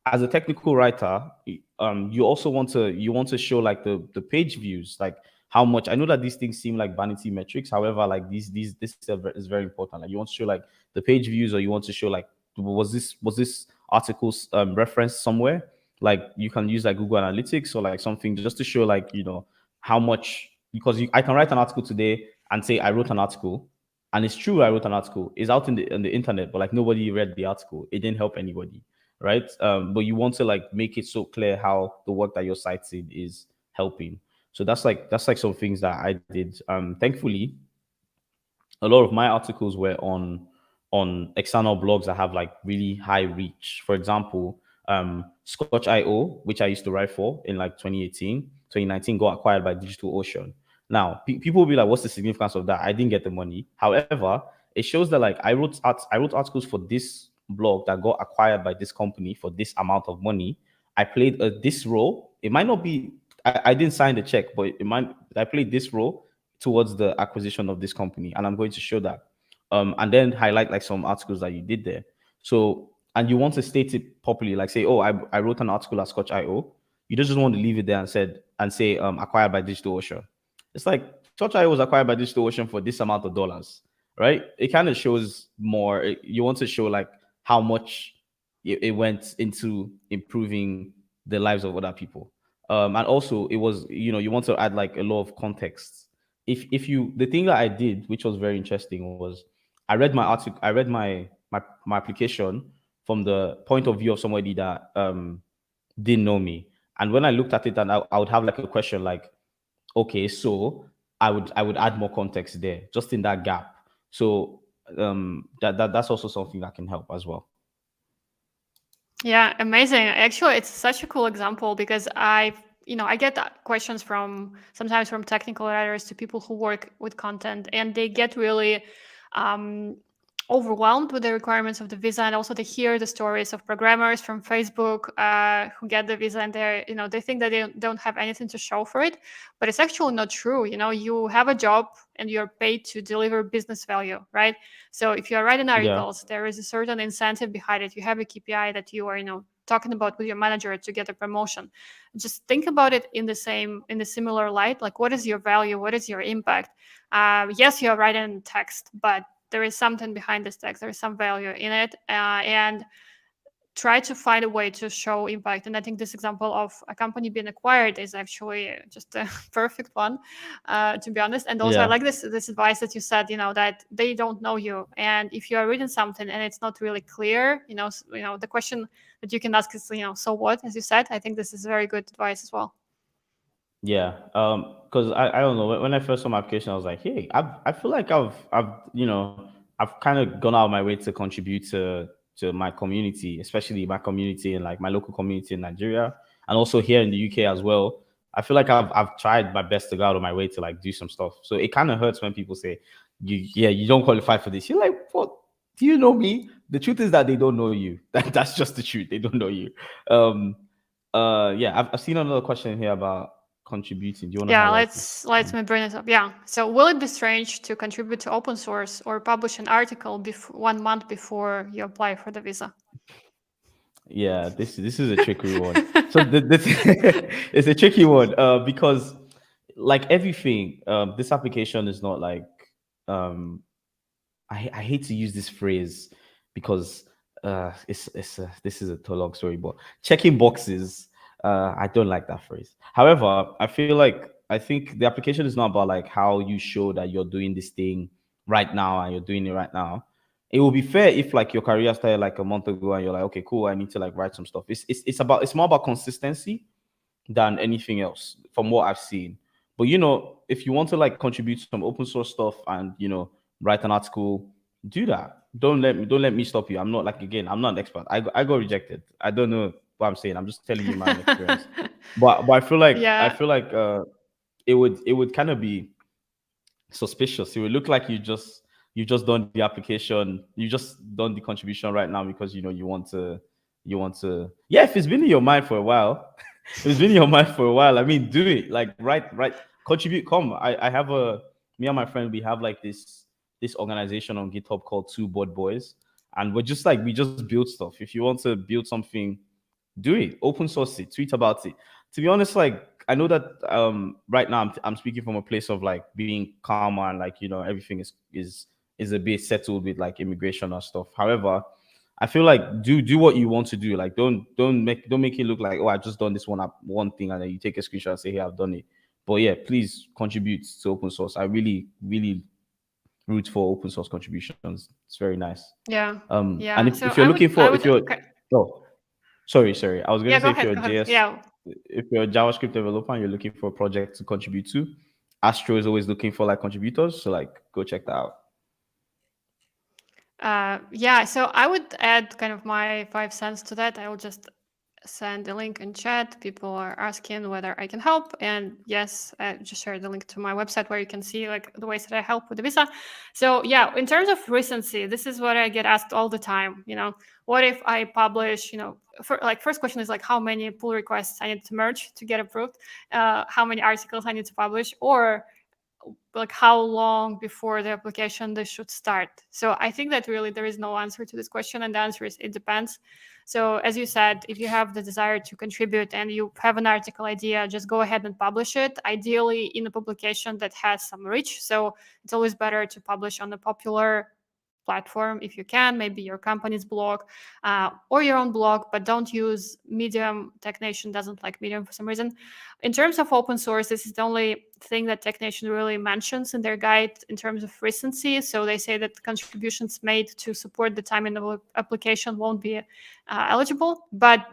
As a technical writer, you want to show like the page views, like how much. I know that these things seem like vanity metrics. However, like this is very important. Like you want to show like the page views, or you want to show like, was this article referenced somewhere? like you can use like Google Analytics or like something just to show like how much, because I can write an article today and say I wrote an article, and it's true I wrote an article. It's out in the internet, but like nobody read the article. It didn't help anybody, right? But you want to like make it so clear how the work that you're citing is helping. So that's like some things that I did. Thankfully, a lot of my articles were on external blogs that have like really high reach. For example, Scotch.io, which I used to write for in like 2018, 2019, got acquired by Digital Ocean. Now, people will be like, "What's the significance of that?" I didn't get the money. However, it shows that like I wrote articles for this blog that got acquired by this company for this amount of money. I played this role. It might not be. I didn't sign the check, but it might. I played this role towards the acquisition of this company, and I'm going to show that, and then highlight like some articles that you did there. So, and you want to state it properly, like say, "Oh, I wrote an article at Scotch.io." You don't just want to leave it there and say acquired by Digital Ocean. It's like Scotch.io was acquired by Digital Ocean for this amount of dollars, right? It kind of shows more. You want to show like how much it went into improving the lives of other people. And also it was, you want to add like a lot of context. If you The thing that I did, which was very interesting, was I read my application from the point of view of somebody that didn't know me. And when I looked at it, and I would have like a question like, okay, so I would add more context there, just in that gap. So that's also something that can help as well. Yeah, amazing. Actually, it's such a cool example because I get that questions from sometimes from technical writers to people who work with content, and they get really um, overwhelmed with the requirements of the visa, and also they hear the stories of programmers from Facebook who get the visa, and they think that they don't have anything to show for it, but it's actually not true. You have a job and you're paid to deliver business value, right? So if you are writing Yeah. articles, there is a certain incentive behind it. You have a KPI that you are, talking about with your manager to get a promotion. Just think about it in the similar light. Like, what is your value? What is your impact? Yes, you are writing text, but there is something behind this text. There is some value in it, and try to find a way to show impact. And I think this example of a company being acquired is actually just a perfect one, to be honest. And also, I Yeah. like this advice that you said, that they don't know you, and if you are reading something and it's not really clear, the question that you can ask is, so what? As you said, I think this is very good advice as well. Yeah, because I don't know, when I first saw my application, I was like, hey, I feel like I've kind of gone out of my way to contribute to my community, especially my community and like my local community in Nigeria, and also here in the UK as well. I feel like I've tried my best to go out of my way to like do some stuff. So it kind of hurts when people say, you don't qualify for this. You're like, what? Do you know me? The truth is that they don't know you. That's just the truth. They don't know you. Um, yeah, I've seen another question here about contributing. Do you want to Yeah, highlight let's me bring it up. Yeah. So, will it be strange to contribute to open source or publish an article 1 month before you apply for the visa? Yeah, this is a tricky one. So this it's a tricky one because like everything, this application is not like um I hate to use this phrase because this is a too long story, but checking boxes, I don't like that phrase. However, I think the application is not about like how you show that you're doing this thing right now and you're doing it right now. It will be fair if like your career started like a month ago and you're like, okay, cool, I need to like write some stuff. It's more about consistency than anything else from what I've seen. But if you want to like contribute some open source stuff and write an article, do that. Don't let me stop you. I'm not like, again, I'm not an expert. I got rejected. I don't know what I'm saying. I'm just telling you my own experience. But I Yeah. feel like it would kind of be suspicious. It would look like you just done the application, you just done the contribution right now because you want to. Yeah, if it's been in your mind for a while, if it's been in your mind for a while, I mean, do it. Like, right, contribute. Come, I have a me and my friend, we have like this organization on GitHub called Two Board Boys, and we just build stuff. If you want to build something, do it, open source it, tweet about it. To be honest, like, I know that right now I'm speaking from a place of like being calmer and like everything is a bit settled with like immigration and stuff. However, I feel like do what you want to do. Like don't make it look like, oh, I just done this one thing, and then you take a screenshot and say, hey, I've done it. But yeah, please contribute to open source. I really root for open source contributions. It's very nice. Yeah. And Yeah. if So you're looking I for, if would, you're, oh, sorry, I was gonna yeah, say, go if ahead. you're a Go ahead. JS, Yeah. if you're a JavaScript developer and you're looking for a project to contribute to, Astro is always looking for like contributors. So like, go check that out. Yeah, so I would add kind of my 5 cents to that. I will just send the link in chat. People are asking whether I can help, and yes, I just shared the link to my website where you can see like the ways that I help with the visa. So yeah, in terms of recency, this is what I get asked all the time. What if I publish? First question is like how many pull requests I need to merge to get approved, how many articles I need to publish, or like how long before the application they should start. So I think that really there is no answer to this question, and the answer is it depends. So as you said, if you have the desire to contribute and you have an article idea, just go ahead and publish it, ideally in a publication that has some reach. So it's always better to publish on a popular platform if you can, maybe your company's blog, or your own blog, but don't use Medium. Tech Nation doesn't like Medium for some reason. In terms of open source, this is the only thing that Tech Nation really mentions in their guide in terms of recency. So they say that contributions made to support the time in the application won't be eligible, but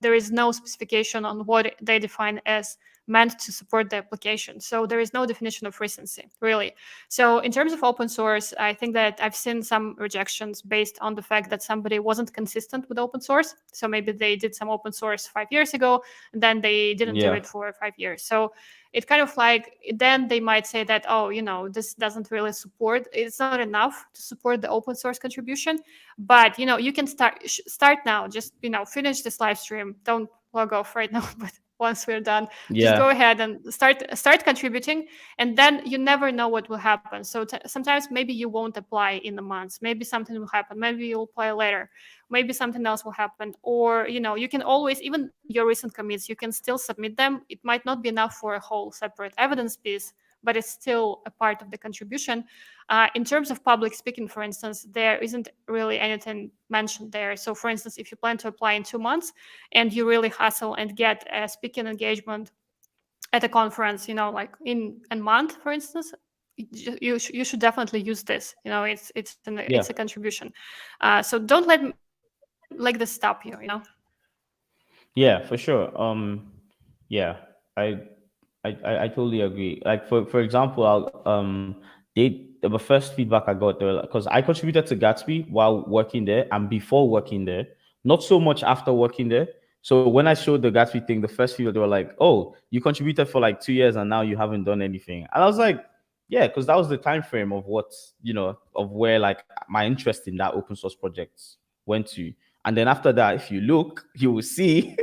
there is no specification on what they define as meant to support the application. So there is no definition of recency, really. So in terms of open source, I think that I've seen some rejections based on the fact that somebody wasn't consistent with open source. So maybe they did some open source 5 years ago, and then they didn't do Yeah, it for 5 years. So it kind of like then they might say that, oh, this doesn't really support, it's not enough to support the open source contribution. But you can start now. Just finish this live stream. Don't log off right now, but once we're done, just yeah, go ahead and start contributing, and then you never know what will happen. So sometimes maybe you won't apply in the months, maybe something will happen, maybe you'll apply later, maybe something else will happen. Or you can always, even your recent commits, you can still submit them. It might not be enough for a whole separate evidence piece, but it's still a part of the contribution. In terms of public speaking, for instance, there isn't really anything mentioned there. So for instance, if you plan to apply in 2 months and you really hustle and get a speaking engagement at a conference, like in a month, for instance, you should definitely use this. It's a yeah. contribution. So don't let this stop you. Yeah, for sure. Yeah, I, I totally agree. Like for example, the first feedback I got there, because I contributed to Gatsby while working there and before working there, not so much after working there. So when I showed the Gatsby thing, the first feedback they were like, "Oh, you contributed for like 2 years and now you haven't done anything." And I was like, "Yeah," because that was the time frame of what of where like my interest in that open source project went to. And then after that, if you look, you will see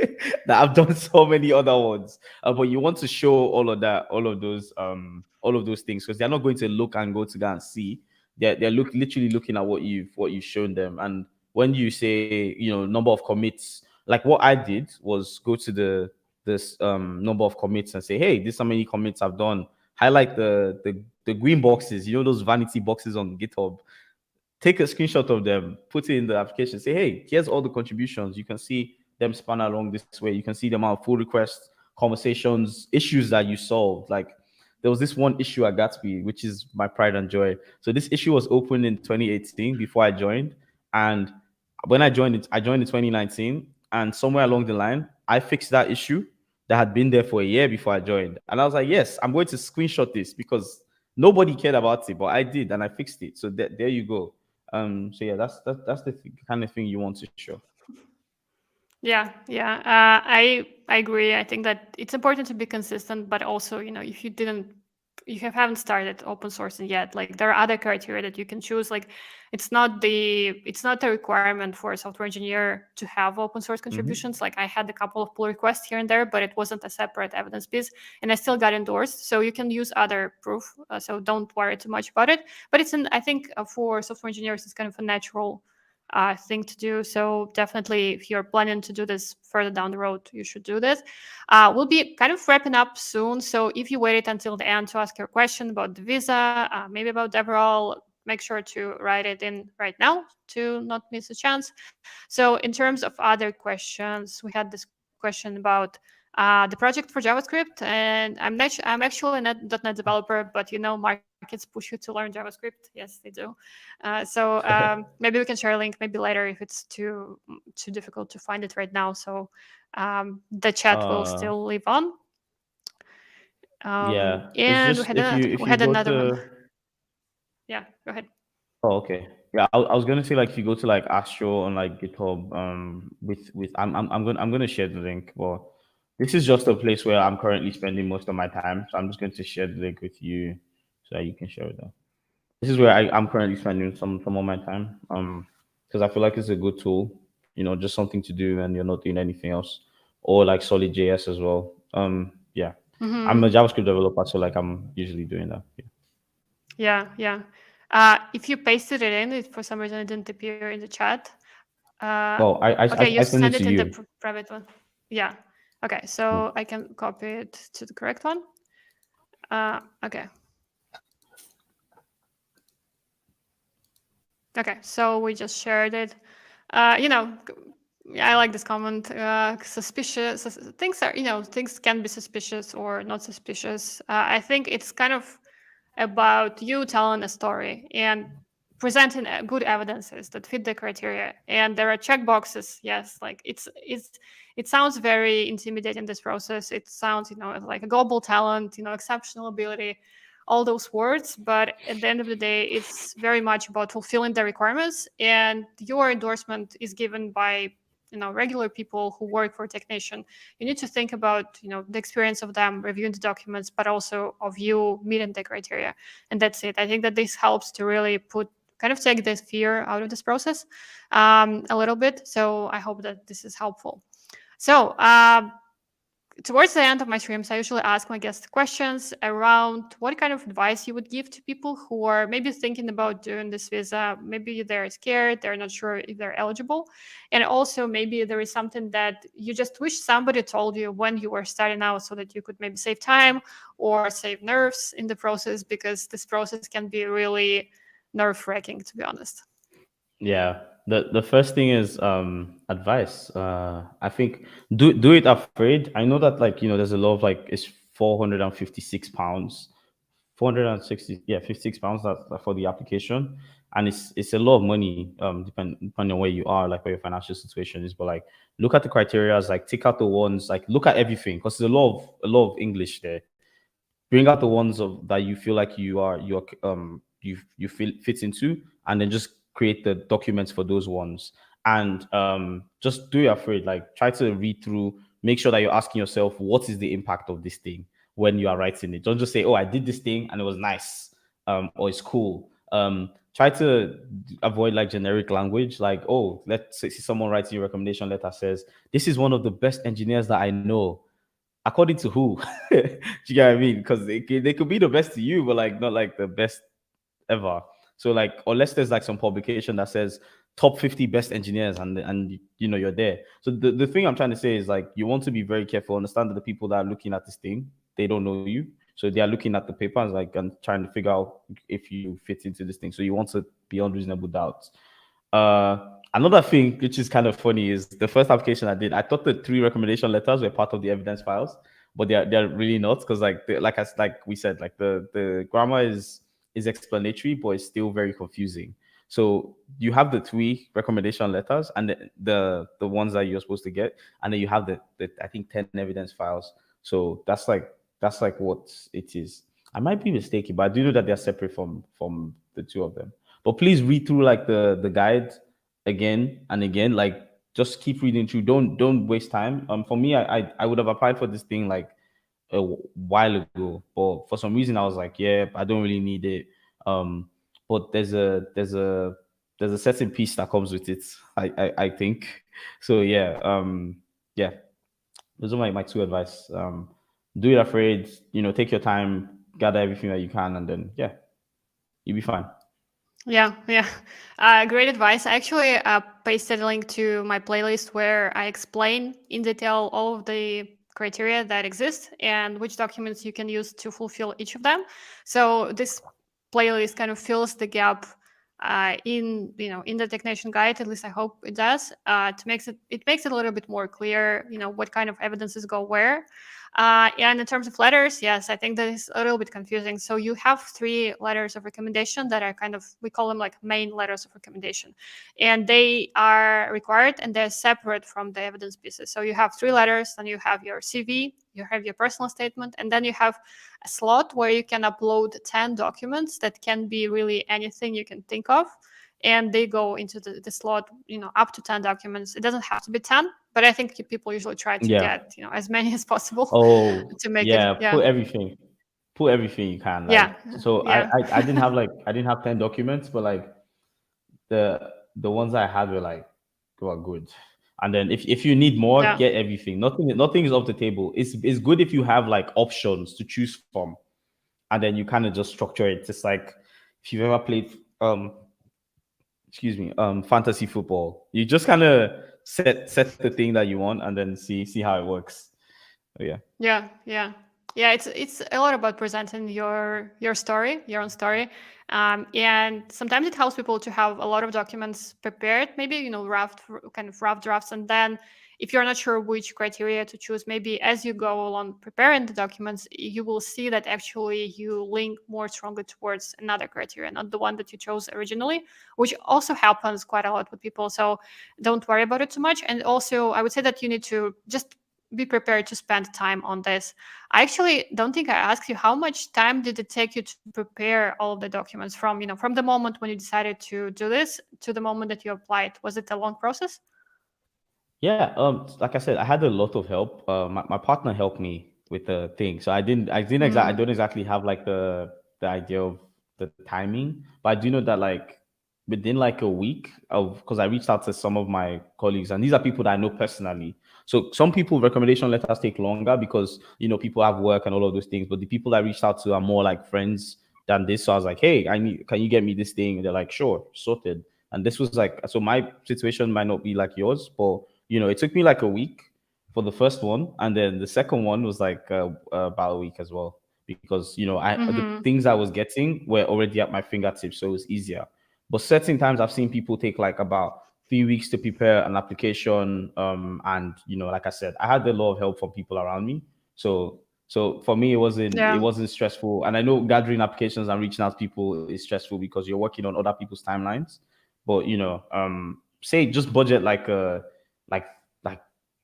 that I've done so many other ones. But you want to show all of that, all of those things, because they're not going to look and go and see. They're literally looking at what you've shown them. And when you say number of commits, like what I did was go to this number of commits and say, hey, this is how many commits I've done. Highlight the green boxes, those vanity boxes on GitHub, take a screenshot of them, put it in the application, say, hey, here's all the contributions. You can see them span along this way. You can see the amount of pull requests, conversations, issues that you solved. Like there was this one issue at Gatsby, which is my pride and joy. So this issue was opened in 2018 before I joined. And when I joined in 2019. And somewhere along the line, I fixed that issue that had been there for a year before I joined. And I was like, yes, I'm going to screenshot this because nobody cared about it, but I did, and I fixed it. So there you go. So yeah, that's the kind of thing you want to show. Yeah, yeah. I agree. I think that it's important to be consistent, but also, if you haven't started open sourcing yet, like there are other criteria that you can choose. Like it's not a requirement for a software engineer to have open source Hmm. contributions. Like I had a couple of pull requests here and there, but it wasn't a separate evidence piece, and I still got endorsed. So you can use other proof. So don't worry too much about it. But I think for software engineers, it's kind of a natural thing to do. So definitely, if you're planning to do this further down the road, you should do this. We'll be kind of wrapping up soon. So if you waited until the end to ask your question about the visa, maybe about devrel, make sure to write it in right now to not miss a chance. So in terms of other questions, we had this question about the project for JavaScript, and I'm actually not .NET developer, but markets push you to learn JavaScript. Yes, they do. So maybe we can share a link maybe later if it's too difficult to find it right now. So the chat will uh still live on. yeah, it's And just if you we had go another one. to Yeah, go ahead. oh, okay. Yeah, I was gonna say like if you go to like Astro on like GitHub, with I'm gonna share the link. But this is just a place where I'm currently spending most of my time, so I'm just going to share the link with you so that you can share it. This is where I'm currently spending some of my time. Because I feel like it's a good tool, just something to do and you're not doing anything else. Or like Solid JS as well. Yeah. I'm a Hmm. JavaScript developer, so like I'm usually doing that. Yeah. Yeah, yeah. If you pasted it in, it for some reason it didn't appear in the chat. Uh, Well, okay, you I send send it it to in the you. private one. Yeah. Okay, Yeah. so I can copy it to the correct one. Okay. Okay, so we just shared it. Yeah, I like this comment. Suspicious things are, things can be suspicious or not suspicious. I think it's kind of about you telling a story and presenting good evidences that fit the criteria. And there are check boxes. Yes, like it sounds very intimidating. This process. It sounds, like a global talent, exceptional ability, all those words. But at the end of the day, it's very much about fulfilling the requirements. And your endorsement is given by regular people who work for a technician. You need to think about the experience of them reviewing the documents, but also of you meeting the criteria. And that's it. I think that this helps to really kind of take this fear out of this process a little bit. So I hope that this is helpful. So towards the end of my streams, I usually ask my guests questions around what kind of advice you would give to people who are maybe thinking about doing this visa. Maybe they're scared, they're not sure if they're eligible. And also, maybe there is something that you just wish somebody told you when you were starting out so that you could maybe save time or save nerves in the process, because this process can be really nerve wracking, to be honest. Yeah. The first thing is advice. I think do it afraid. I know that like there's a lot of like it's £456, 460, yeah, £56 that for the application, and it's a lot of money. Depending on where you are, like where your financial situation is. But like look at the criteria, like take out the ones, like look at everything because there's a lot of English there. Bring out the ones of that you feel like you feel fit into, and then just create the documents for those ones. And just do it afraid, like try to read through, make sure that you're asking yourself what is the impact of this thing when you are writing it. Don't just say, oh, I did this thing and it was nice, or it's cool. Try to avoid like generic language, like, oh, let's say someone writes you a recommendation letter, says this is one of the best engineers that I know. According to who? Do you get what I mean? Because they could be the best to you, but like not like the best ever. So like unless there's like some publication that says top 50 best engineers, and you're there. So the thing I'm trying to say is like you want to be very careful, understand that the people that are looking at this thing, they don't know you. So they are looking at the papers like and trying to figure out if you fit into this thing. So you want to be on reasonable doubt. Another thing which is kind of funny is the first application I did. I thought the 3 recommendation letters were part of the evidence files, but they're really not because like we said, like the grammar is explanatory, but it's still very confusing. So you have the 3 recommendation letters and the ones that you're supposed to get, and then you have the I think 10 evidence files. So that's like what it is. I might be mistaken, but I do know that they're separate from the two of them. But please read through like the guide again and again. Like just keep reading through. Don't waste time. For me, I would have applied for this thing like a while ago, but for some reason I was like, yeah, I don't really need it. Um, but there's a certain piece that comes with it. I think so. Yeah. Yeah. Those are my 2 advice. Do it afraid. Take your time, gather everything that you can, and then yeah, you'll be fine. Yeah, yeah. Great advice. I actually pasted a link to my playlist where I explain in detail all of the criteria that exist and which documents you can use to fulfill each of them. So this playlist kind of fills the gap in in the technician guide. At least I hope it does. To makes it makes it a little bit more clear, what kind of evidences go where. And in terms of letters, yes, I think that is a little bit confusing. So you have three letters of recommendation that are kind of, we call them like main letters of recommendation, and they are required and they're separate from the evidence pieces. So you have three letters, then you have your CV, you have your personal statement, and then you have a slot where you can upload 10 documents that can be really anything you can think of. And they go into the slot, up to 10 documents. It doesn't have to be 10, but I think people usually try to Yeah. get, as many as possible Oh, to make it. yeah. Yeah. Put everything you can. Like, Yeah. so Yeah. I didn't have like I didn't have 10 documents, but like the ones I had were like were good. And then if you need more, Yeah. get everything. Nothing is off the table. It's good if you have like options to choose from, and then you kind of just structure it. It's like if you've ever played excuse me, fantasy football. You just kind of set the thing that you want and then see how it works. Oh, yeah. Yeah, yeah, yeah. It's a lot about presenting your story, your own story, and sometimes it helps people to have a lot of documents prepared. Maybe kind of rough drafts, and then if you're not sure which criteria to choose, maybe as you go along preparing the documents, you will see that actually you link more strongly towards another criteria, not the one that you chose originally, which also happens quite a lot with people. So don't worry about it too much. And also, I would say that you need to just be prepared to spend time on this. I actually don't think I asked you how much time did it take you to prepare all of the documents from the moment when you decided to do this to the moment that you applied. Was it a long process? Yeah, like I said, I had a lot of help. My partner helped me with the thing, so I Mm, don't exactly have like the idea of the timing, but I do know that like within like a week of because I reached out to some of my colleagues, and these are people that I know personally. So some people recommendation letters take longer because people have work and all of those things, but the people I reached out to are more like friends than this. So I was like, hey, can you get me this thing? And they're like, sure, sorted. And this was like, so my situation might not be like yours, but it took me like a week for the first one, and then the second one was like about a week as well because the mm-hmm. things I was getting were already at my fingertips, so it was easier. But certain times I've seen people take like about 3 weeks to prepare an application, and like I said, I had a lot of help from people around me, so for me it Yeah. wasn't stressful. And I know gathering applications and reaching out to people is stressful because you're working on other people's timelines. But say just budget like like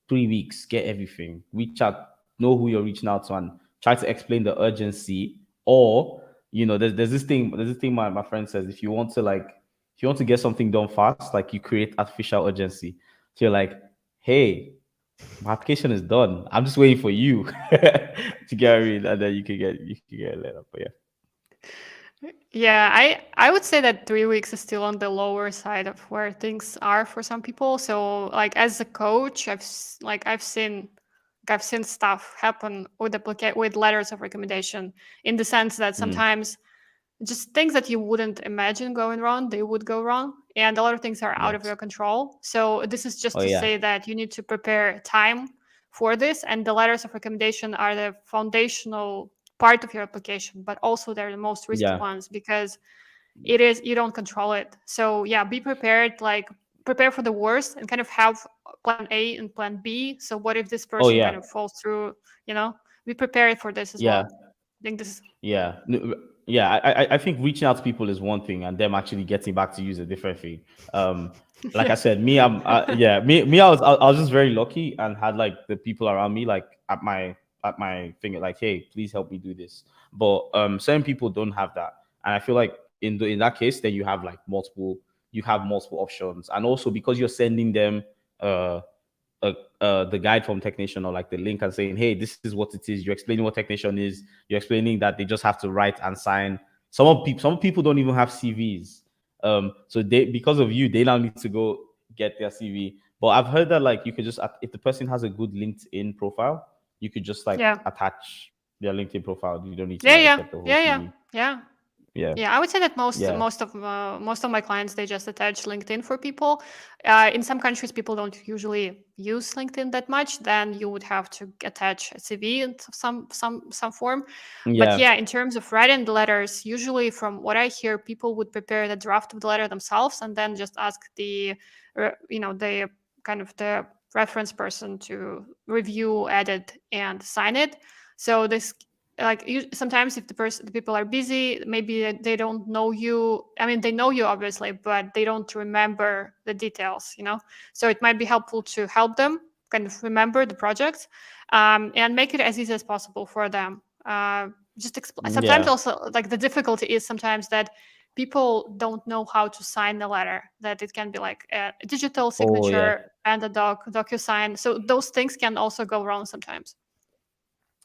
3 weeks, get everything, reach out, know who you're reaching out to, and try to explain the urgency. Or there's this thing my friend says, if you want to get something done fast, like you create artificial urgency. So you're like, hey, my application is done, I'm just waiting for you to get it, and then you can get a letter. But yeah. Yeah, I would say that 3 weeks is still on the lower side of where things are for some people. So like as a coach, I've seen stuff happen with with letters of recommendation, in the sense that Mm. sometimes just things that you wouldn't imagine going wrong, they would go wrong, and a lot of things are out of Yes. your control. So this is just Oh to yeah. say that you need to prepare time for this, and the letters of recommendation are the foundational part of your application, but also they're the most risky Yeah. ones because it is, you don't control it. So yeah, be prepared, like prepare for the worst and kind of have plan A and plan B. So what if this Oh person kind yeah. of falls through, you know be prepared for this as Yeah. well. I think this is. Yeah, yeah. I think reaching out to people is one thing, and them actually getting back to you is a different thing. Like I Yeah. said, me, yeah, me. I was just very lucky and had like the people around me like at my finger, like, hey, please help me do this. But certain people don't have that, and I feel like in that case, then you have multiple options, and also because you're sending them uh the guide from technician, or like the link, and saying, hey, this is what it is. You're explaining what technician is. You're explaining that they just have to write and sign. Some people don't even have CVs. So they, because of you, they now need to go get their CV. But I've heard that like you could just if the person has a good LinkedIn profile, you could just like Yeah. attach their LinkedIn profile. You don't need to Yeah, like yeah. get the whole Yeah, yeah. CV. Yeah. Yeah. Yeah, I would say that Yeah. most of my clients, they just attach LinkedIn for people. In some countries, people don't usually use LinkedIn that much. Then you would have to attach a CV in some form. But Yeah. yeah, in terms of writing the letters, usually from what I hear, people would prepare the draft of the letter themselves and then just ask the kind of the reference person to review, edit, and sign it. So this, like, sometimes if the people are busy, maybe they don't know you. I mean, they know you obviously, but they don't remember the details. So it might be helpful to help them kind of remember the project, and make it as easy as possible for them. Just sometimes Yeah. also, like, the difficulty is sometimes that people don't know how to sign the letter, that it can be like a digital Oh yeah. signature and a DocuSign, so those things can also go wrong sometimes.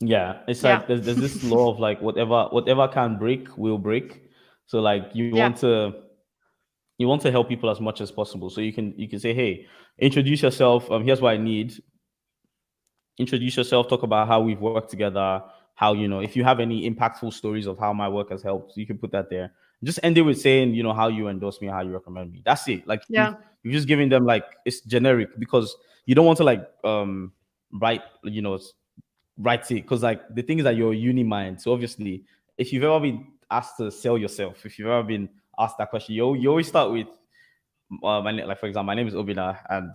Yeah. It's Yeah. like there's this law of like whatever can break will break. So like Yeah. you want to help people as much as possible. So you can say, hey, introduce yourself. Here's what I need. Introduce yourself, talk about how we've worked together, how, if you have any impactful stories of how my work has helped, you can put that there. Just end it with saying, how you endorse me, how you recommend me. That's it. Like you've Yeah. you've just given them, like, it's generic, because you don't want to like write, write it, because like the thing is that you're a uni mind. So obviously, if you've ever been asked to sell yourself, if you've ever been asked that question, you always start with, like, for example, my name is Obinna, and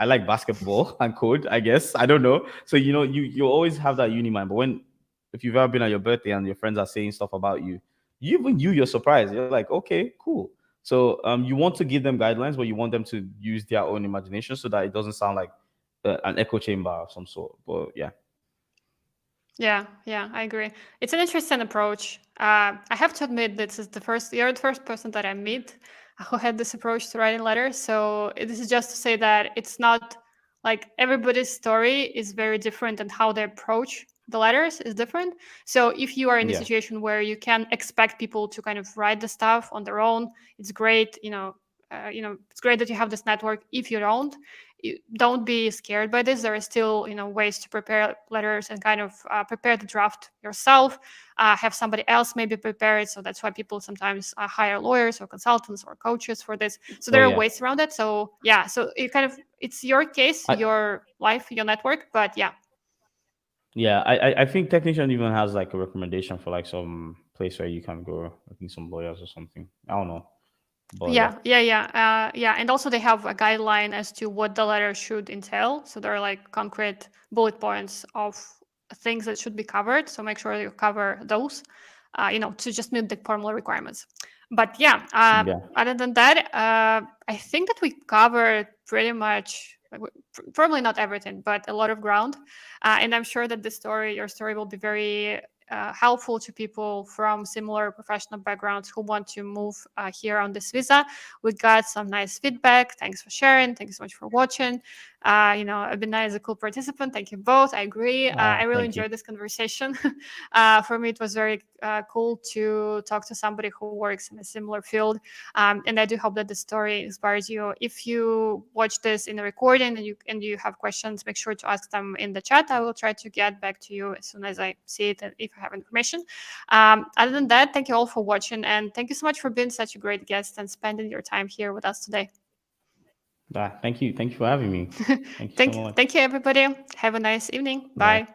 I like basketball and code. I guess I don't know. So you always have that uni mind. But if you've ever been at your birthday and your friends are saying stuff about you, you're surprised. You're like, okay, cool. So you want to give them guidelines, but you want them to use their own imagination so that it doesn't sound like an echo chamber of some sort. But yeah, Yeah, yeah, I agree. It's an interesting approach. I have to admit, you're the first person that I meet who had this approach to writing letters. So this is just to say that it's not like everybody's story is very different, and how they approach the letters is different. So if you are in a yeah, situation where you can expect people to kind of write the stuff on their own, it's great. It's great that you have this network. If you don't be scared by this. There are still ways to prepare letters and kind of prepare the draft yourself. Have somebody else maybe prepare it. So that's why people sometimes hire lawyers or consultants or coaches for this. So oh there are yeah, ways around it. So yeah, so it's your case, I your life, your network. But yeah. yeah, I think technician even has like a recommendation for like some place where you can go. I think some lawyers or something. I don't know, but yeah, Yeah, and also they have a guideline as to what the letter should entail. So there are like concrete bullet points of things that should be covered. So make sure you cover those, to just meet the formal requirements. But yeah, yeah. other than that, I think that we covered pretty much, like, probably not everything, but a lot of ground. And I'm sure that your story will be very helpful to people from similar professional backgrounds who want to move here on this visa. We got some nice feedback. Thanks for sharing. Thank you so much for watching. Abinai is a cool participant. Thank you both. I agree. I really Thank you. enjoyed this conversation. For me, it was very cool to talk to somebody who works in a similar field. And I do hope that the story inspires you. If you watch this in the recording and you have questions, make sure to ask them in the chat. I will try to get back to you as soon as I see it and if I have information. Other than that, thank you all for watching, and thank you so much for being such a great guest and spending your time here with us today. Thank you for having me. Thank you so thank much. thank you, everybody. Have a nice evening. Bye. Bye.